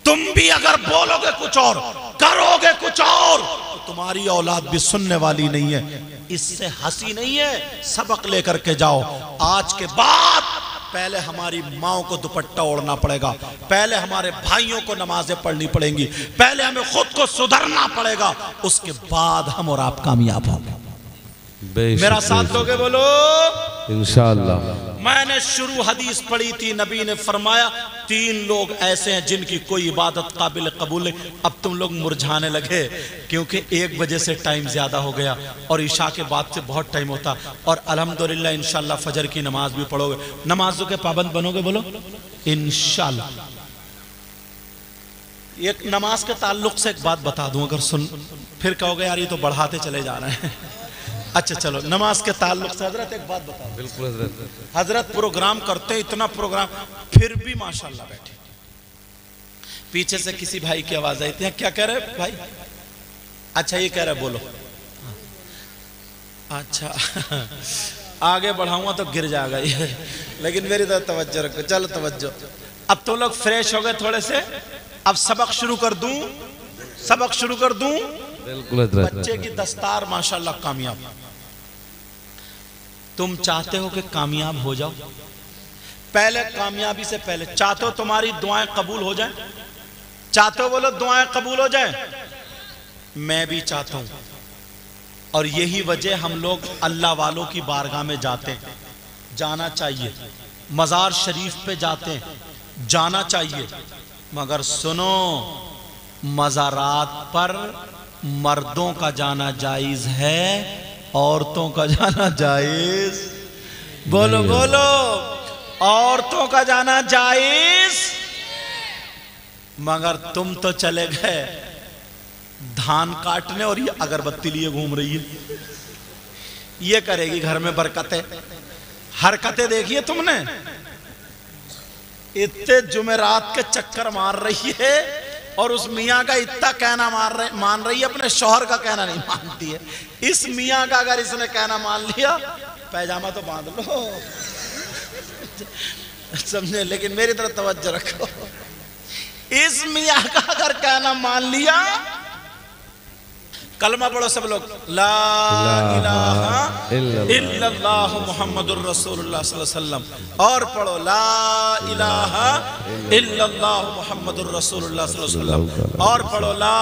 S1: तुम भी अगर बोलोगे कुछ और, करोगे कुछ और, तो तुम्हारी औलाद भी सुनने वाली नहीं है। इससे हंसी नहीं है, सबक लेकर के जाओ। आज के बाद पहले हमारी माओ को दुपट्टा ओढ़ना पड़ेगा, पहले हमारे भाइयों को नमाजें पढ़नी पड़ेंगी, पहले हमें खुद को सुधरना पड़ेगा, उसके बाद हम और आप कामयाब होंगे। मेरा साथ दोगे? बोलो
S2: इंशाअल्लाह।
S1: मैंने शुरू हदीस पढ़ी थी, नबी ने फरमाया 3 लोग ऐसे हैं जिनकी कोई इबादत काबिल कबूल नहीं। अब तुम लोग मुरझाने लगे, क्योंकि 1 बजे से टाइम ज्यादा हो गया और इशा के बाद से बहुत टाइम होता, और अल्हम्दुलिल्लाह इंशाअल्लाह फजर की नमाज भी पढ़ोगे, नमाजों के पाबंद बनोगे। बोलो इंशाअल्लाह। एक नमाज के ताल्लुक से एक बात बता दूं, अगर सुन, फिर कहोगे यार ये तो बढ़ाते चले जा रहे हैं। अच्छा चलो, नमाज के ताल्लुक से हजरत एक बात बताओ। बिल्कुल हजरत। हजरत प्रोग्राम करते हैं, इतना प्रोग्राम, फिर भी माशाल्लाह बैठे। पीछे से किसी भाई की आवाज आई थी, क्या कह रहे भाई? अच्छा ये कह रहे, बोलो। अच्छा आगे बढ़ाऊंगा तो गिर जाएगा ये, लेकिन मेरी तरफ तवज्जो रखो। चलो तवज्जो। अब तो लोग फ्रेश हो गए थोड़े से, अब सबक शुरू कर दूं, सबक शुरू कर दूं। बच्चे की दस्तार माशाल्लाह कामयाब। तुम चाहते हो कि कामयाब हो जाओ, पहले कामयाबी से पहले चाहते हो तुम्हारी दुआएं कबूल हो जाए? चाहते हो? बोलो दुआएं कबूल हो जाए। मैं भी चाहता हूं, और यही वजह हम लोग अल्लाह वालों की बारगाह में जाते हैं, जाना चाहिए। मजार शरीफ पे जाते हैं, जाना चाहिए। मगर सुनो, मज़ारात पर मर्दों का जाना जायज है, औरतों का जाना जायज? बोलो बोलो, औरतों का जाना जायज। मगर तुम तो चले गए धान काटने, और ये अगरबत्ती लिए घूम रही है। ये करेगी घर में बरकतें, हरकतें देखिए तुमने। इतने जुमेरात के चक्कर मार रही है, और उस मियाँ का इतना कहना मान रही है, अपने शौहर का कहना नहीं मानती है। इस मियाँ का अगर इसने कहना मान लिया, पैजामा तो बांध लो, समझे। लेकिन मेरी तरफ तवज्जो रखो, इस मियाँ का अगर कहना मान लिया, कलमा पढ़ो सब लोग, ला इलाहा इल्लल्लाह मुहम्मदुर रसूलुल्लाह सल्लल्लाहु अलैहि वसल्लम। और पढ़ो ला इलाहा इल्लल्लाह मुहम्मदुर रसूलुल्लाह सल्लल्लाहु अलैहि वसल्लम। और पढ़ो ला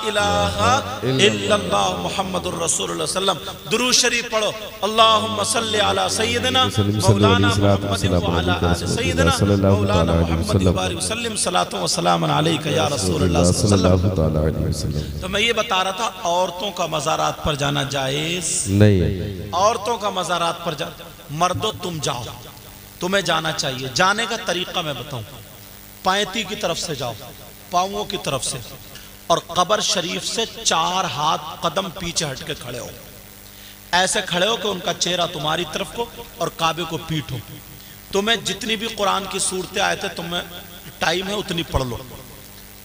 S1: इलाहा इल्लल्लाह मुहम्मदुर रसूलुल्लाह सल्लल्लाहु अलैहि वसल्लम। दुरूद शरीफ पढ़ो, अल्लाहुम्मा सल्लि अला सय्यिदिना मौलाना मुहम्मद व अला आलि सय्यिदिना मौलाना मुहम्मद व सल्लम सलातो व सलाम अलैका या रसूलुल्लाह सल्लल्लाहु अलैहि वसल्लम। तो मैं ये बता रहा था, औरतों का मज़ारात पर जाना जायज नहीं है। औरतों का मज़ारात पर जा, मर्दों तुम जाओ, तुम्हें जाना चाहिए। जाने का तरीका मैं बताऊं, पैती की तरफ से जाओ, पांवों की तरफ से, और कब्र शरीफ से 4 हाथ कदम पीछे हट के खड़े हो। ऐसे खड़े हो कि उनका चेहरा तुम्हारी तरफ को और काबे को पीठ हो। तुम्हें जितनी भी कुरान की सूरतें आए थे तुम्हें टाइम है उतनी पढ़ लो,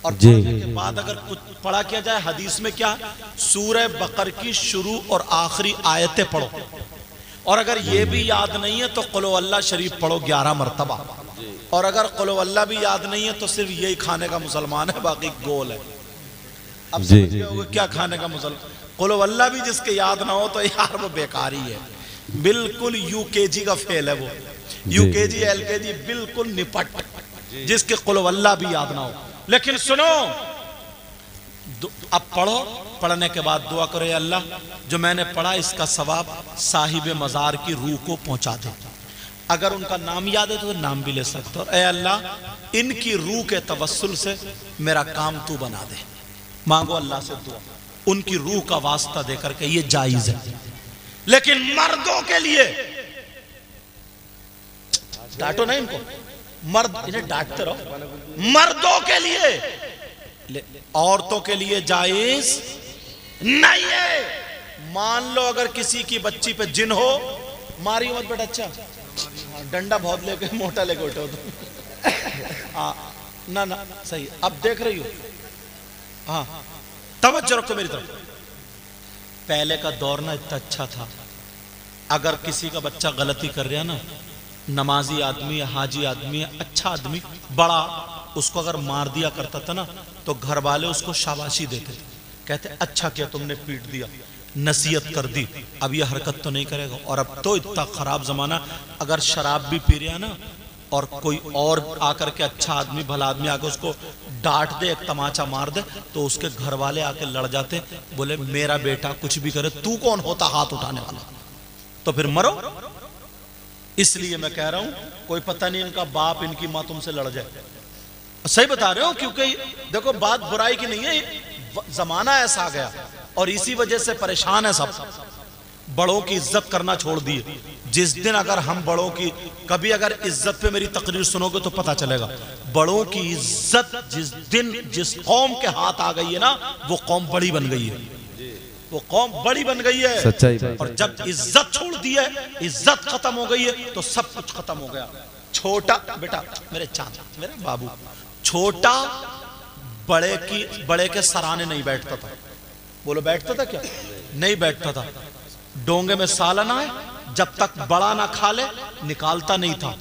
S1: और पढ़ने के बाद अगर कुछ पढ़ा किया जाए, हदीस में क्या, सूरह बकर की शुरू और आखिरी आयतें पढ़ो, और अगर ये भी याद नहीं है तो कुल अल्लाह शरीफ पढ़ो 11 मरतबा, और अगर कुल अल्लाह भी याद नहीं है तो सिर्फ यही खाने का मुसलमान है, बाकी गोल है। अब समझ गए होगे क्या खाने का मुसलमान, कुल अल्लाह भी जिसके याद ना हो तो यार वो बेकार ही है, बिल्कुल यूकेजी का फेल है वो, यूकेजी एलकेजी बिल्कुल निपट, जिसके कुल अल्लाह भी याद ना हो। लेकिन सुनो, अब पढ़ो, पढ़ने के बाद दुआ करो, या अल्लाह जो मैंने पढ़ा इसका सवाब साहिब मज़ार की रूह को पहुंचा दे, अगर उनका नाम याद है तो नाम भी ले सकते हो, ए अल्लाह इनकी रूह के तवस्सुल से मेरा काम तू बना दे। मांगो अल्लाह से दुआ, उनकी रूह का वास्ता देकर के, ये जायज है। लेकिन मर्दों के लिए डांटो नहीं इनको, मर्द इन्हें डांटते रहो, मर्दों के लिए, औरतों के लिए जायज नहीं है। मान लो अगर किसी की बच्ची पे जिन हो, मारियो मत बेटा, अच्छा डंडा बहुत लेके मोटा लेके उठो तो ना ना सही, अब देख रही हो, हाँ तवज्जो रखो मेरी तरफ। पहले का दौर ना इतना अच्छा था, अगर किसी का बच्चा गलती कर रहा ना, नमाजी आदमी है, हाजी आदमी है, अच्छा आदमी बड़ा, उसको अगर मार दिया करता था ना तो घर वाले उसको शाबाशी देते थे, कहते अच्छा किया तुमने पीट दिया, नसीहत कर दी, अब ये हरकत तो नहीं करेगा। और अब तो इतना खराब जमाना, अगर शराब भी पी रहा ना और कोई और आकर के अच्छा आदमी भला आदमी आकर उसको डांट दे, एक तमाचा मार दे, तो उसके घर वाले आके लड़ जाते, बोले मेरा बेटा कुछ भी करे, तू कौन होता हाथ उठाने वाला, तो फिर मरो। इसलिए मैं कह रहा हूं कोई पता नहीं इनका बाप इनकी मां तुमसे लड़ जाए, सही बता रहे हो, क्योंकि देखो बात बुराई की नहीं है, जमाना ऐसा आ गया और इसी वजह से परेशान है सब, बड़ों की इज्जत करना छोड़ दिए। जिस दिन अगर हम बड़ों की, कभी अगर इज्जत पे मेरी तकरीर सुनोगे तो पता चलेगा, बड़ों की इज्जत जिस दिन जिस कौम के हाथ आ गई है ना, वो कौम बड़ी बन गई है, वो कौम बड़ी बन गई है, सच्चाई। और जब इज्जत छोड़ दी है, इज्जत खत्म हो गई है, तो सब कुछ खत्म हो गया। छोटा बेटा, मेरे चांद, मेरे बाबू, छोटा बड़े के सराहने नहीं बैठता था, बोलो बैठता था क्या, नहीं बैठता था। डोंगे में सालन आए, जब तक बड़ा ना खा ले निकालता नहीं था,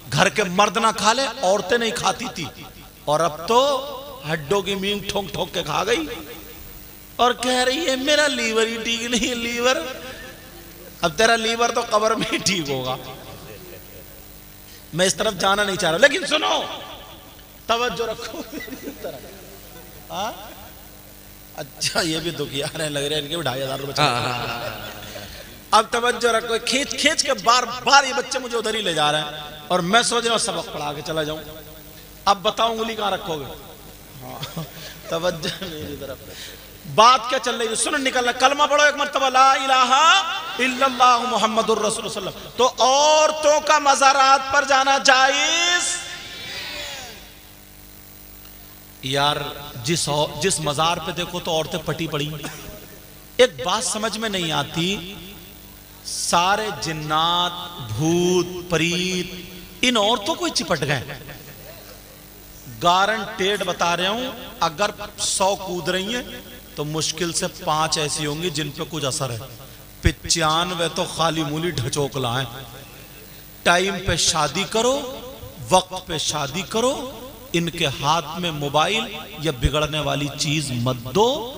S1: घर के मर्द ना खा ले औरतें नहीं खाती थी, और अब तो हड्डों की मींग ठोक ठोक के खा गई और कह रही है मेरा लीवर ही ठीक नहीं है, लीवर, अब तेरा लीवर तो कब्र में ही ठीक होगा। मैं इस तरफ जाना नहीं चाह रहा, लेकिन सुनो, तवज्जो रखो अच्छा ये भी दुखिया रहे लग रहे हैं, इनके भी 2500 रुपए। अब तवज्जो रखो, खींच खींच के बार बार ये बच्चे मुझे उधर ही ले जा रहे हैं, और मैं सोच रहा हूँ सबक पढ़ा के चला जाऊं। अब बताओ उंगली कहाँ रखोगे, हाँ तवज्जो मेरी तरफ। बात क्या चल रही है, सुन निकलना, कलमा पढ़ो एक मर्तबा, ला इलाहा इल्लल्लाहु मुहम्मदुर रसूलुल्लाह। तो औरतों का मज़ारात पर जाना जायज, यार जिस मज़ार पे देखो तो औरतें पटी पड़ी। एक बात समझ में नहीं आती, सारे जिन्नात भूत प्रीत इन औरतों को ही चिपट गए। गारंटेड बता रहा हूं, अगर 100 कूद रही हैं तो मुश्किल से 5 ऐसी होंगी जिन पे कुछ असर है, 95 तो खाली मूली ढचोकला है। टाइम पे शादी करो, वक्त पे शादी करो, इनके हाथ में मोबाइल या बिगड़ने वाली चीज मत दो,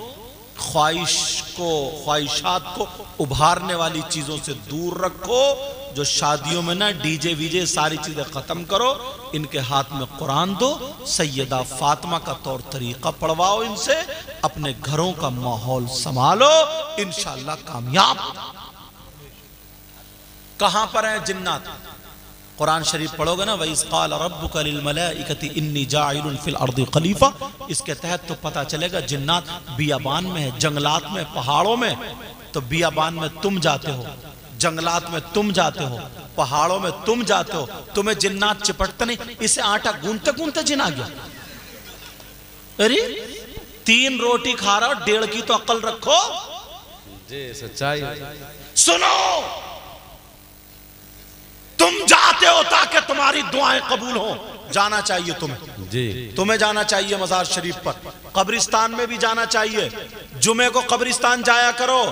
S1: ख्वाहिशात को उभारने वाली चीजों से दूर रखो। जो शादियों में ना डीजे वीजे सारी चीजें खत्म करो, इनके हाथ में कुरान दो, सैयदा फातिमा का तौर तरीका पढ़वाओ इनसे, अपने घरों का माहौल संभालो, इंशाअल्लाह कामयाब। कहां पर है जिन्नात, कुरान शरीफ पढ़ोगे ना, वइज़ क़ाल रब्बुका लिल मलाइकति इन्नी जाइलुन फिल अर्दि खलीफा, इसके तहत तो पता चलेगा जिन्नात बियाबान में है, जंगलात में, पहाड़ों में। तो बियाबान में तुम जाते हो, जंगलात में तुम जाते हो, पहाड़ों में तुम जाते हो, तुम्हें जिन्नात चिपटते नहीं। इसे आटा गूंथते गूंथते जिन आ गया। अरे 3 रोटी खा रहा हो, 1.5 की तो अक्ल रखो जी, सच्चाई। सुनो, तुम जाते जाते हो ताकि तुम्हारी दुआएं कबूल हो। जाना चाहिए तुम्हें
S2: जी,
S1: तुम्हें जाना चाहिए मजार शरीफ पर, कब्रिस्तान में भी जाना चाहिए। जुमे को कब्रिस्तान जाया करो,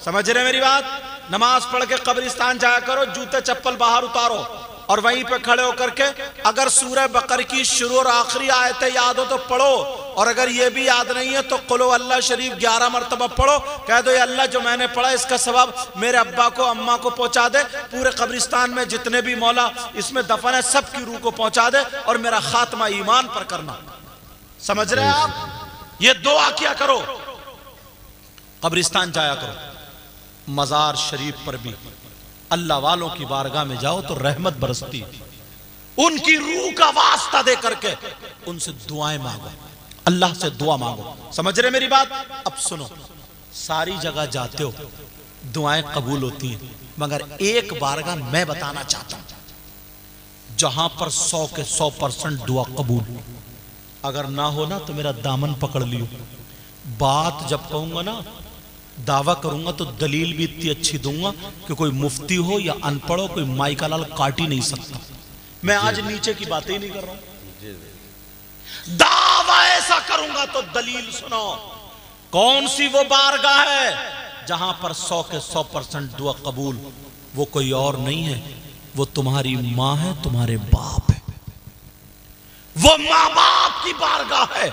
S1: समझ रहे मेरी बात? नमाज पढ़ के कब्रिस्तान जाया करो, जूते चप्पल बाहर उतारो और वहीं पे खड़े होकर के अगर सूरह बकर की शुरू और आखिरी आयतें याद हो तो पढ़ो, और अगर ये भी याद नहीं है तो कुल अल्लाह शरीफ 11 मरतबा पढ़ो। कह दो ये अल्लाह जो मैंने पढ़ा इसका सवाब मेरे अब्बा को अम्मा को पहुंचा दे, पूरे कब्रिस्तान में जितने भी मौला इसमें दफन है सबकी रूह को पहुंचा दे और मेरा खात्मा ईमान पर करना। समझ रहे हैं आप? ये दुआ किया करो, कब्रिस्तान जाया करो। मजार शरीफ पर भी अल्लाह वालों की बारगाह में जाओ तो रहमत बरसती, उनकी रूह का वास्ता दे करके उनसे दुआएं मांगो, अल्लाह से दुआ मांगो। समझ रहे मेरी बात? अब सुनो, सारी जगह जाते हो दुआएं कबूल होती हैं, मगर एक बारगाह मैं बताना चाहता हूं जहां पर 100 के 100% दुआ कबूल। अगर ना हो ना तो मेरा दामन पकड़ लियो, बात जब कहूंगा ना दावा करूंगा तो दलील भी इतनी अच्छी दूंगा कि कोई मुफ्ती हो या अनपढ़ हो कोई माई का लाल काट ही नहीं सकता। मैं आज नीचे की बातें ही नहीं कर रहा हूं, दावा ऐसा करूंगा तो दलील सुनो। कौन सी वो बारगाह है जहां पर 100 के 100% दुआ कबूल? वो कोई और नहीं है, वो तुम्हारी मां है, तुम्हारे बाप है। वो मां बाप की बारगाह है।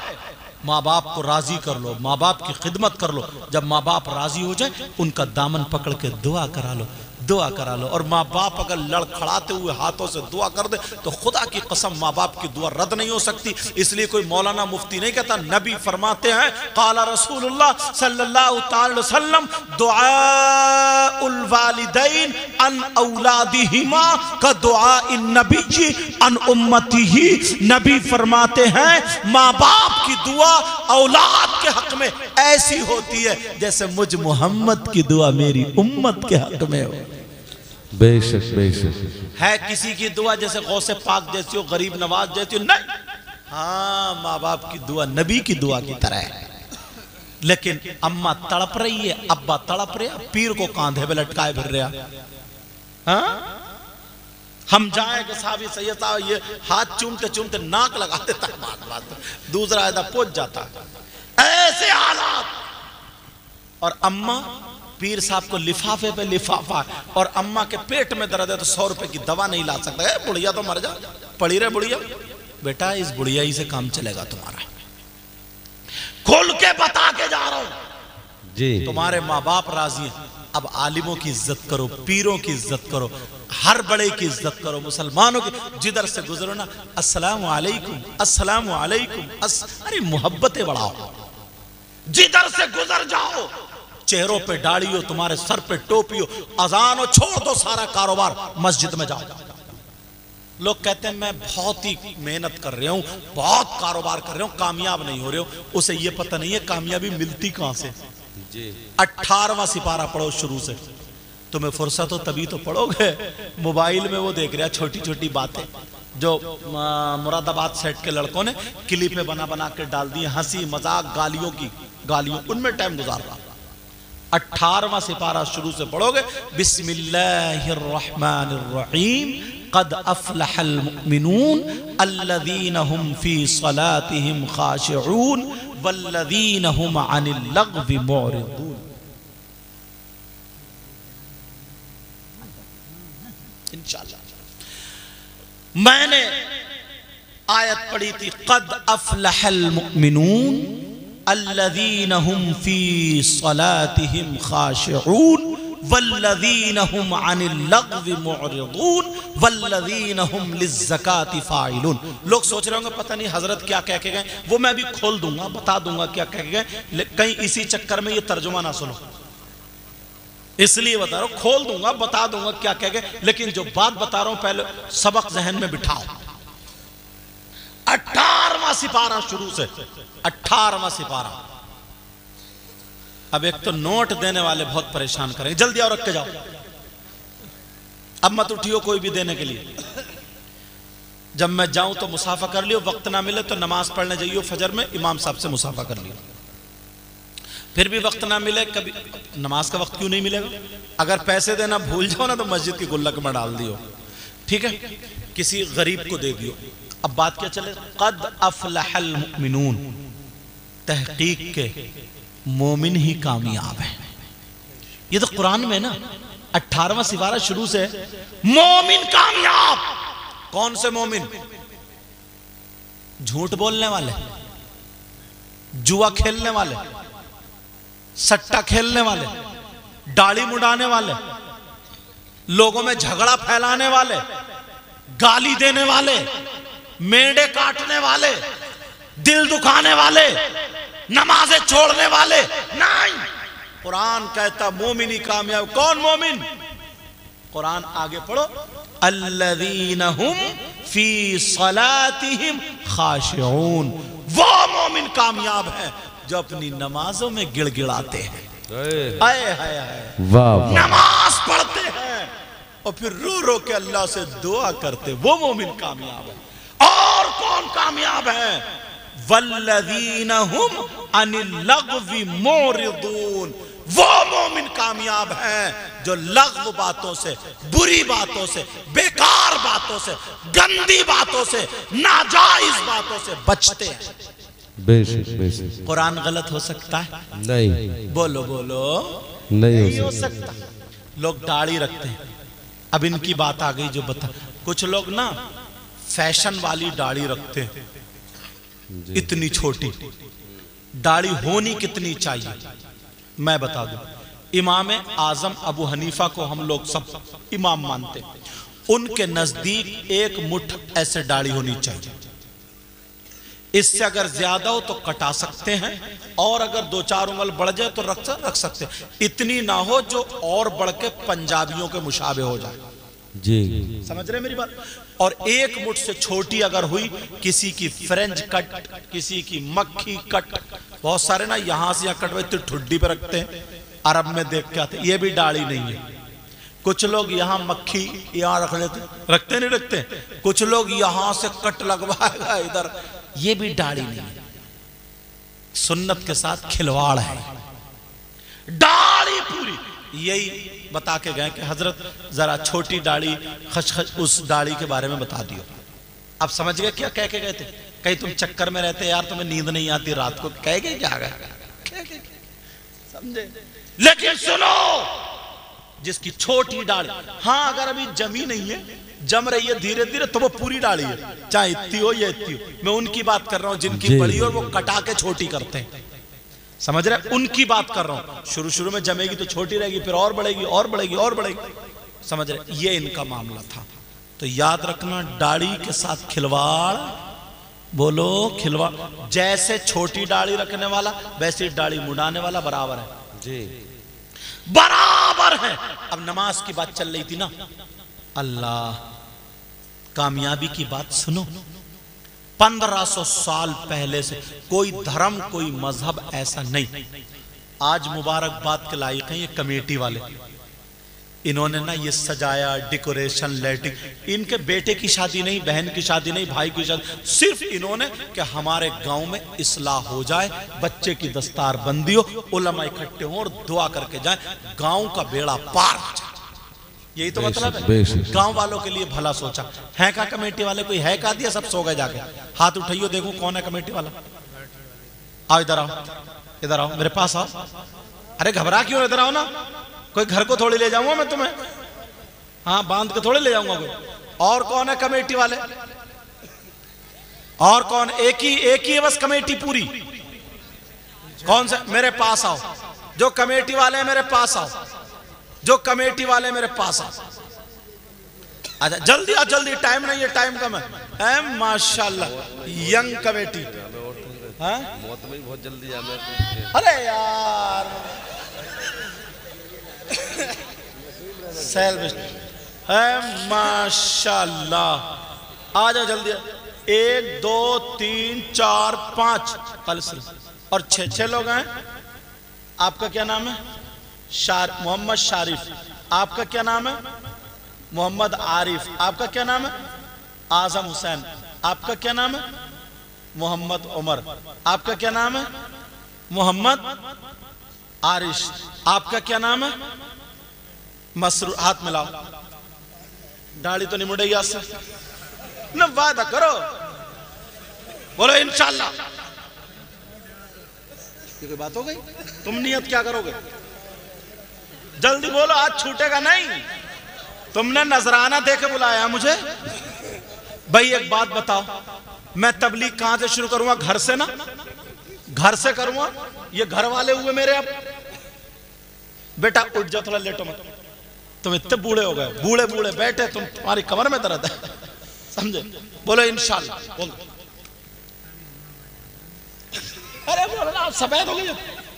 S1: माँ बाप को राजी कर लो, माँ बाप की खिदमत कर लो। जब माँ बाप राजी हो जाए उनका दामन पकड़ के दुआ करा लो, दुआ करा लो। और माँ बाप अगर लड़खड़ाते हुए हाथों से दुआ कर दे तो खुदा की कसम माँ बाप की दुआ रद्द नहीं हो सकती। इसलिए कोई मौलाना मुफ्ती नहीं कहता, नबी फरमाते हैं काला रसूलुल्लाह सल्लल्लाहु अलैहि वसल्लम दुआउल वालिदैन अन औलादिहिमा का दुआइन नबी अन उम्मतिही। नबी फरमाते हैं माँ बाप की दुआ औलाद के हक में ऐसी होती है जैसे मुझ मोहम्मद की दुआ मेरी उम्मत के हक में हो।
S2: बेशक बेशक।
S1: है किसी की दुआ जैसे गौसे पाक जैसी हो, गरीब नवाज जैसी हो? नहीं। हाँ, माँ बाप की दुआ नबी की दुआ की तरह है। लेकिन अम्मा तड़प रही है, अब्बा तड़प रहे, पीर को कांधे पे लटकाए फिर रहा। हाँ? हम जाएंगे साहब सैयद साहब ये हाथ चूमते चूमते नाक लगा देता है, बात दूसरा आयदा पहुंच जाता है। ऐसे हालात। और अम्मा पीर साहब को लिफाफे पे लिफाफा, और अम्मा के पेट में दर्द है तो 100 रुपए की दवा नहीं ला सकता है। बुढ़िया तो मर जा, पड़ी रहे बुढ़िया। बेटा इस बुढ़िया ही से काम चलेगा तुम्हारा, खोल के बता के जा रहा हूं जी। तुम्हारे माँ बाप राजी हैं, अब आलिमों की इज्जत करो, पीरों की इज्जत करो, हर बड़े की इज्जत करो, मुसलमानों की। जिधर से गुजरो ना अस्सलामु अलैकुम अस्सलामु अलैकुम, अरे मोहब्बतें बढ़ाओ। जिधर से गुजर जाओ, चेहरों पे दाढ़ी हो, तुम्हारे सर पे टोपी हो, अजान हो, छोड़ दो सारा कारोबार, मस्जिद में जाओ। लोग कहते हैं मैं बहुत ही मेहनत कर रहा हूं, बहुत कारोबार कर रहा हूं, कामयाब नहीं हो रहे हो। उसे ये पता नहीं है कामयाबी मिलती कहां से। 18वां सिपारा पढ़ो शुरू से, तुम्हें फुर्सत हो तभी तो पढ़ोगे। मोबाइल में वो देख रहा छोटी छोटी बातें जो मुरादाबाद सेट के लड़कों ने क्लिप में बना बना के डाल दी, हंसी मजाक गालियों की, गालियों, उनमें टाइम गुजार रहा। 18वां सिपारा शुरू से पढ़ोगे। बिस्मिल्लाहिर रहमानिर रहीम क़द अफ़लहल मुमिनून अल्लज़ीना हुम फ़ी सलातिहिम ख़ाशिऊन वल्लज़ीना हुम अनिल लग़्वी मुअरिदून। इंशाअल्लाह मैंने आयत पढ़ी थी क़द अफ़लहल मुमिनून अल्लज़ीना हुम फ़ी सलातिहिम ख़ाशिऊन वल्लज़ीना हुम अनिल लग़्वी मुअरिदून वल्लज़ीना हुम लिज़्ज़काति फ़ाइलून। लोग सोच रहे होंगे पता नहीं हजरत क्या कह के गए, वो मैं भी खोल दूंगा, बता दूंगा क्या कह के गए, कहीं इसी चक्कर में ये तर्जुमा ना सुनो, इसलिए बता रहा हूं। खोल दूंगा, बता दूंगा क्या कह गए, लेकिन जो बात बता रहा हूं पहले सबक जहन में बिठाओ। 18वां सिपारा शुरू से, 18वां सिपारा। अब एक तो नोट देने वाले बहुत परेशान करेंगे, जल्दी आओ रख के जाओ, अब मत उठियो कोई भी देने के लिए। जब मैं जाऊं तो मुसाफा कर लियो, वक्त ना मिले तो नमाज पढ़ने जाइयो फजर में, इमाम साहब से मुसाफा कर लियो। फिर भी वक्त ना मिले, कभी नमाज का वक्त क्यों नहीं मिलेगा? अगर पैसे देना भूल जाओ ना तो मस्जिद की गुल्लक में डाल दियो, ठीक है, किसी गरीब को दे दियो। अब बात क्या चले, कद अफलहल मुमिनून, तहकीक के मोमिन ही कामयाब है। ये तो कुरान में ना 18वां सिपारा शुरू से मोमिन कामयाब। कौन से मोमिन? झूठ बोलने वाले, जुआ खेलने वाले, सट्टा खेलने वाले, दाढ़ी मुड़ाने वाले, लोगों में झगड़ा फैलाने वाले, गाली देने वाले, मेंढे काटने वाले, दिल दुखाने वाले, नमाजें छोड़ने वाले नहीं। कुरान कहता मोमिन ही कामयाब। कौन मोमिन? कुरान आगे पढ़ो, अल्लज़ीना हुम फी सलातिहिम खाशिऊन, वो मोमिन कामयाब है जो अपनी नमाजों में गिड़गिड़ाते हैं। हाय हाय हाय, नमाज पढ़ते हैं और फिर रो रो के अल्लाह से दुआ करते, वो मोमिन कामयाब है। और कौन कामयाब है? वल्लज़ीना हुम अनिल लग़्वी मुरिदून, वो मोमिन कामयाब है जो लग़्व बातों से, बुरी बातों से, बेकार बातों से, गंदी बातों से, नाजायज बातों से बचते हैं।
S2: बेशक
S1: कुरान गलत हो सकता है?
S2: नहीं।
S1: बोलो बोलो,
S2: नहीं
S1: हो सकता। लोग दाढ़ी रखते हैं। अब इनकी बात आ गई जो बता, कुछ लोग ना फैशन वाली दाढ़ी रखते हैं, इतनी छोटी दाढ़ी होनी कितनी चाहिए मैं बता दूं। इमाम आजम अबू हनीफा को हम लोग सब इमाम मानते, उनके नजदीक एक मुठ ऐसे दाढ़ी होनी चाहिए। इससे अगर ज्यादा हो तो कटा सकते हैं, और अगर 2-4 उंगल बढ़ जाए तो रख सकते हैं। इतनी ना हो जो और बढ़ के पंजाबियों के मुशाबे हो जाए
S2: जी।
S1: समझ रहे मेरी बात? और एक मुठ से छोटी अगर हुई, किसी की फ्रेंच कट, किसी की मक्खी कट, बहुत सारे ना यहां से यहाँ कटवाते ठुड्डी पे रखते हैं, अरब में देख के आते, ये भी दाढ़ी नहीं है। कुछ लोग यहाँ मक्खी यहाँ रख लेते, रखते नहीं रखते। कुछ लोग यहां से कट लगवाएगा इधर, ये भी दाढ़ी नहीं है। सुन्नत के साथ खिलवाड़ है, दाढ़ी पूरी। यही बता के गए कि हजरत जरा छोटी दाढ़ी खच उस दाढ़ी के बारे में बता दियो। अब समझ गए क्या कह के गए थे? कहीं तुम चक्कर में रहते यार, तुम्हें नींद नहीं आती रात को, कह गए क्या गए, समझे? लेकिन सुनो, जिसकी छोटी दाढ़ी, हाँ अगर अभी जमी नहीं है, जम रही है धीरे धीरे, तो वो पूरी दाढ़ी है, चाहे इतनी हो या इतनी हो। मैं उनकी बात कर रहा हूं जिनकी बड़ी और वो कटा के छोटी करते हैं, समझ रहे? उनकी बात कर रहा हूं। शुरू शुरू में जमेगी तो छोटी रहेगी, फिर और बढ़ेगी और बढ़ेगी और बढ़ेगी, समझ रहे? ये इनका मामला था। तो याद रखना, दाढ़ी के साथ खिलवाड़, बोलो खिलवाड़। जैसे छोटी दाढ़ी रखने वाला वैसे दाढ़ी मुड़ाने वाला बराबर है जी, बराबर है। अब नमाज की बात चल रही थी ना, अल्लाह कामयाबी की बात सुनो। 1500 साल पहले से कोई धर्म, कोई मजहब ऐसा नहीं। आज मुबारकबाद के लायक हैं ये कमेटी वाले, इन्होंने ना ये सजाया, डेकोरेशन, लाइटिंग। इनके बेटे की शादी नहीं, बहन की शादी नहीं, भाई की शादी, सिर्फ इन्होंने कि हमारे गांव में इस्लाह हो जाए, बच्चे की दस्तार बंदी हो, उलमा इकट्ठे हों और दुआ करके जाएं, गांव का बेड़ा पार हो जाए। यही तो मतलब है। गांव वालों के लिए भला सोचा है का कमेटी वाले? कोई है का दिया? सब सो गए जाके। हाथ उठाइयो, देखो कौन है कमेटी वाला। आओ इधर आओ, इधर आओ, मेरे पास आओ। अरे घबरा क्यों, इधर आओ ना। कोई घर को थोड़ी ले जाऊंगा मैं तुम्हें, हाँ बांध के थोड़ी ले जाऊंगा कोई। और कौन है कमेटी वाले? और कौन? एक ही है बस कमेटी पूरी। कौन सा? मेरे पास आओ, जो कमेटी वाले हैं मेरे पास आओ, जो कमेटी वाले मेरे पास आओ। अच्छा जल्दी आ, जल्दी, टाइम नहीं है, टाइम कम है। माशाल्लाह यंग कमेटी, हाँ बहुत जल्दी जाना। अरे यार माशाल्लाह, आ जाओ जल्दी। 1 2 3 4 5 और 6 लोग हैं। आपका क्या नाम है? मोहम्मद शारिफ। आपका क्या नाम है? मोहम्मद आरिफ। आपका क्या नाम है? आजम हुसैन। आपका क्या नाम है? मोहम्मद उमर। आपका क्या नाम है? मोहम्मद आरिश। आपका क्या नाम है? मसरूर। हाथ मिलाओ। दाढ़ी तो नहीं मुड़ेगी आज से ना, वादा करो, बोलो इंशाल्लाह। ये कोई बात हो गई? तुम नियत क्या करोगे? जल्दी बोलो, आज छूटेगा नहीं। तुमने नजराना देके बुलाया मुझे। भाई एक बात बताओ, मैं तबलीग कहां से शुरू करूंगा? घर से ना, घर से करूंगा। ये घर वाले हुए मेरे। अब बेटा उठ जाओ, थोड़ा लेटो मत, तुम इतने बूढ़े हो गए, बूढ़े बूढ़े बैठे, तुम्हारी कमर में दर्द है, समझे? बोलो इंशाल्लाह। बोलो, अरे बोलो ना, सफेद हो गई,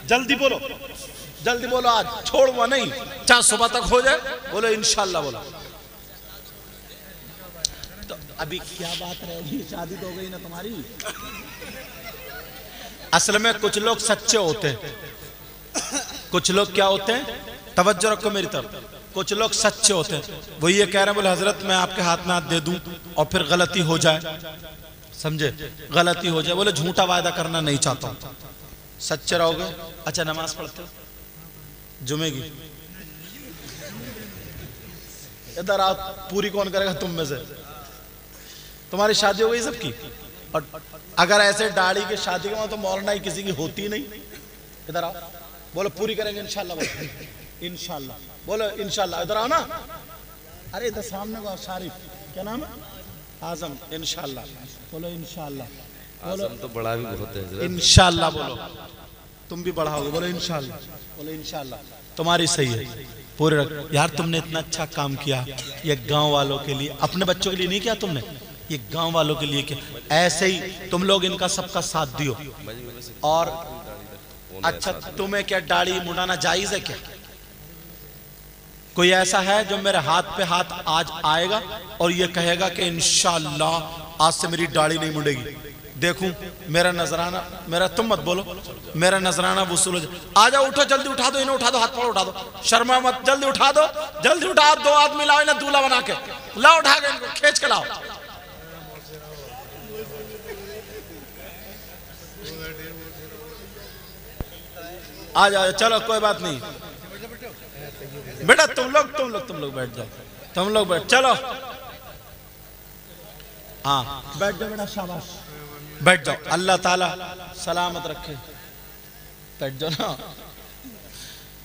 S1: जल्दी बोलो, जल्दी बोलो, आज छोड़ूंगा नहीं, चाहे सुबह तक हो जाए। बोलो इंशाल्लाह। बोलो। तो अभी क्या बात रहेगी? शादी तो हो गई ना तुम्हारी। असल में कुछ लोग सच्चे होते हैं, कुछ लोग क्या होते हैं, तवज्जो रखो मेरी तरफ, कुछ लोग सच्चे होते हैं। वो ये कह रहे हैं, बोले हजरत मैं आपके हाथ में हाथ दे दूं और फिर गलती हो जाए, समझे, गलती हो जाए। बोले झूठा वायदा करना नहीं चाहता हूं, सच्चे रहोगे। अच्छा नमाज पढ़ते हो जुमे की? इधर आप पूरी कौन करेगा तुम में से? तुम्हारी शादी हो गई सबकी? और अगर ऐसे दाढ़ी की शादी के तो मौलाना ही किसी की होती नहीं। इधर आओ, बोलो पूरी करेंगे इंशाल्लाह। बोलो इंशाल्लाह। बोलो इंशाल्लाह। इधर आओ ना, अरे इधर सामने को शारिफ, क्या नाम है? आजम। इंशाल्लाह। बोलो इंशाल्लाह।
S2: आजम तो बड़ा भी बहुत है।
S1: इंशाल्लाह बोलो, तुम भी बढ़ाओगे। बोलो इंशाल्लाह। बोलो इंशाल्लाह। तुम्हारी सही है पूरे रख। यार तुमने इतना अच्छा काम किया, ये गांव वालों के लिए, अपने बच्चों के लिए नहीं किया तुमने, ये गांव वालों के लिए किया। ऐसे ही तुम लोग इनका सबका साथ दियो। और अच्छा तुम्हें क्या दाढ़ी मुड़ाना जायज है क्या? कोई ऐसा है जो मेरे हाथ पे हाथ आज आएगा और ये कहेगा कि इंशाल्लाह आज से मेरी दाढ़ी नहीं मुड़ेगी? देखूं मेरा नजराना, मेरा, तुम मत बोलो, मेरा नजराना वसूल हो जाए। आ जाओ, उठो जल्दी, उठा दो इन्हें, उठा दो, हाथ पकड़ो, उठा दो, शर्मा मत, जल्दी उठा दो, जल्दी उठा। 2 आदमी लाओ इन्हें दूल्हा बना के लाओ, उठा के इनको खींच के लाओ। आ जाओ, चलो कोई बात नहीं बेटा, तुम लोग बैठ जाओ, तुम लोग बैठ, चलो हाँ बैठ जाओ बेटा, शाबाश बैठ जाओ, अल्लाह ताला सलामत रखे। बैठ जाओ ना,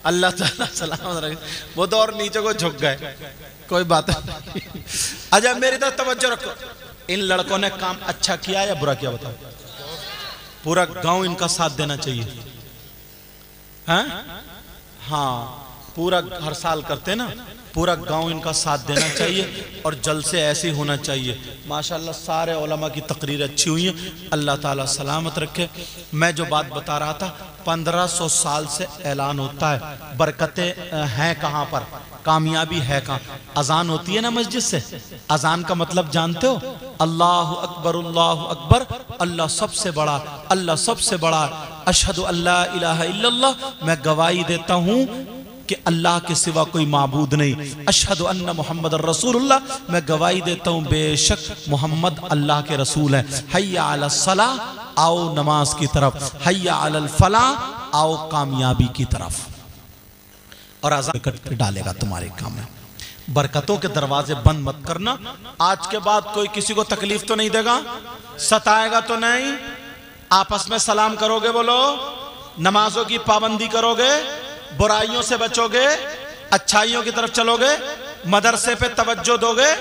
S1: अल्लाह ताला सलामत रखे। वो तो और नीचे को झुक गए, कोई बात नहीं। अच्छा मेरी तरफ तवज्जो रखो, इन लड़कों ने काम अच्छा किया या बुरा किया बताओ? पूरा गांव इनका साथ देना चाहिए। हाँ पूरा हर साल करते ना, पूरा गांव इनका साथ देना चाहिए और जल से ऐसे ही होना चाहिए। माशाल्लाह सारे उलमा की तकरीर अच्छी हुई है, अल्लाह ताला सलामत रखे। मैं जो बात बता रहा था, 1500 साल से ऐलान होता है, बरकतें हैं कहाँ पर, कामयाबी है कहाँ? अजान होती है ना मस्जिद से, अजान का मतलब जानते हो? अल्लाह अकबर, अल्लाह अकबर, अल्लाह सबसे बड़ा, अल्लाह सबसे बड़ा, अशहदु अल्ला इलाहा इल्लल्लाह, मैं गवाही देता हूँ कि अल्लाह के सिवा कोई माबूद नहीं, अशहदु अन्ना मुहम्मद रसूलुल्लाह, मैं गवाही देता हूँ बेशक मोहम्मद अल्लाह के रसूल हैं। हय्या अलस सलाह, आओ नमाज की तरफ, हय्या अलल फलाह, आओ कामयाबी की तरफ। और अज़ान कट डालेगा तुम्हारे काम में। बरकतों के दरवाजे बंद मत करना। आज के बाद कोई किसी को तकलीफ तो नहीं देगा, सताएगा तो नहीं, आपस में सलाम करोगे, बोलो नमाजों की पाबंदी करोगे, बुराइयों से बचोगे, अच्छाइयों की तरफ चलोगे, मदरसे पे तवज्जो दोगे।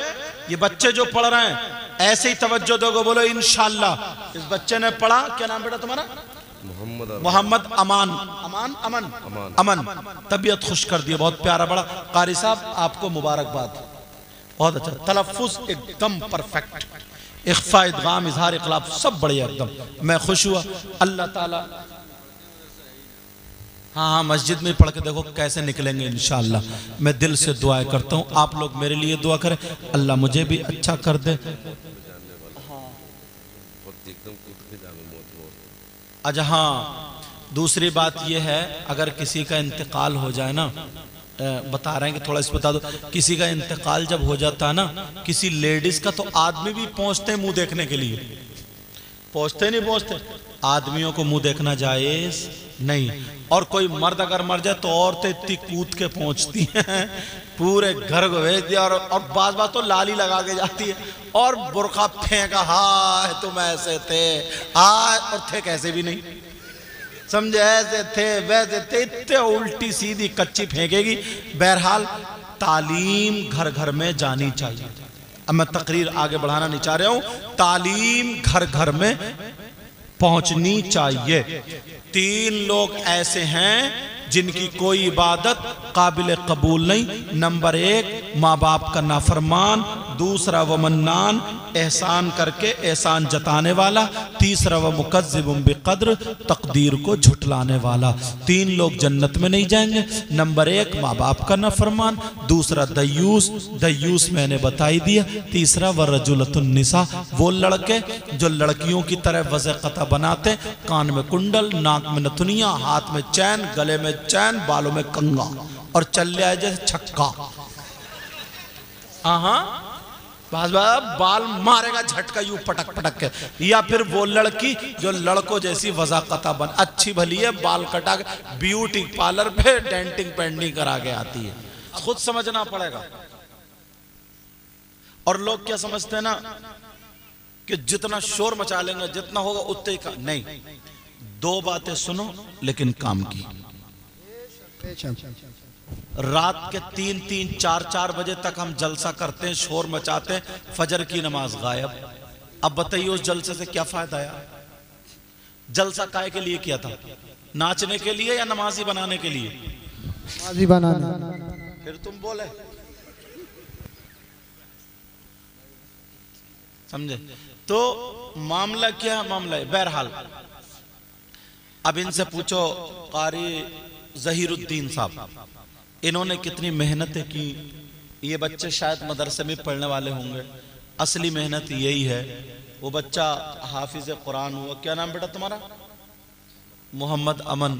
S1: ये बच्चे जो पढ़ रहे हैं ऐसे ही तवज्जो दोगे, बोलो इंशाल्लाह। इस बच्चे ने पढ़ा, क्या नाम बेटा तुम्हारा? मोहम्मद अमान, अमान अमन अमन, तबीयत खुश कर दी, बहुत प्यारा बड़ा। कारी साहब आपको मुबारकबाद, बहुत अच्छा तलफ्फुज एकदम परफेक्ट, इख्फा इदगाम इजहार इखलाफ सब बढ़िया एकदम, मैं खुश हुआ। अल्लाह ताला हाँ मस्जिद में पढ़ के देखो कैसे निकलेंगे इंशाअल्लाह। मैं दिल से दुआएं करता हूँ, आप लोग मेरे लिए दुआ करें, अल्लाह मुझे भी अच्छा कर दे। अच्छा हाँ दूसरी बात यह है, अगर किसी का इंतकाल हो जाए ना, बता रहे हैं कि थोड़ा इस बता दो, किसी का इंतकाल जब हो जाता है ना, किसी लेडीज का, तो आदमी भी पहुंचते हैं मुंह देखने के लिए, पहुंचते नहीं पहुंचते, आदमियों को मुंह देखना जायज नहीं। और कोई मर्द अगर मर जाए तो औरतें इतनी कूद के पहुंचती हैं, पूरे घर को भेज दिया, और बात बात तो लाली लगा के जाती है और बुरखा फेंका, हाय तुम ऐसे थे, और थे कैसे भी नहीं, समझे, ऐसे थे वैसे थे, इतने उल्टी सीधी कच्ची फेंकेगी। बहरहाल तालीम घर घर में जानी चाहिए। अब मैं तकरीर आगे बढ़ाना नहीं चाह रहा हूं, तालीम घर घर में पहुंचनी चाहिए। 3 लोग ऐसे हैं जिनकी कोई इबादत काबिल कबूल नहीं। नंबर 1 माँ बाप का नाफरमान, दूसरा व मन्नान एहसान करके एहसान जताने वाला, तीसरा व मुकज़्ज़िबुन बिक़द्र तकदीर को झुटलाने वाला। 3 लोग जन्नत में नहीं जाएंगे। नंबर 1 माँ बाप का नाफरमान, दूसरा दयूस मैंने बताई दिया, तीसरा व रजुलतुन निसा, वो लड़के जो लड़कियों की तरह वज़े क़ता बनाते, कान में कुंडल, नाक में नथुनिया, हाथ में चैन, गले में चैन, बालों में कंगा, और चल आए जैसे छक्का। हाँ, बाल मारेगा झटका यूं पटक पटक के। या फिर वो लड़की जो लड़कों जैसी वज़ाक़ता बन, अच्छी भली है, बाल कटा के ब्यूटी पार्लर पे डेंटिंग पेंटिंग करा के आती है। खुद समझना पड़ेगा। और लोग क्या समझते हैं ना कि जितना शोर मचा लेंगे जितना होगा उतने का नहीं। 2 बातें सुनो लेकिन काम की। रात के 3-3, 4-4 बजे तक हम जलसा करते हैं, शोर मचाते हैं, फजर की नमाज गायब। अब बताइए उस जलसे से क्या फायदा आया? जलसा काहे के लिए किया था? नाचने के लिए या नमाजी बनाने के लिए?
S3: नमाजी बनाने।
S1: फिर तुम बोले, समझे? तो मामला क्या है? मामला है बहरहाल। अब इनसे पूछो कारी ज़हीरुद्दीन साहब, इन्होंने कितनी मेहनतें की। ये बच्चे शायद मदरसे में पढ़ने वाले होंगे, असली मेहनत यही है। वो बच्चा हाफिज कुरान हुआ, क्या नाम बेटा तुम्हारा? मोहम्मद अमन,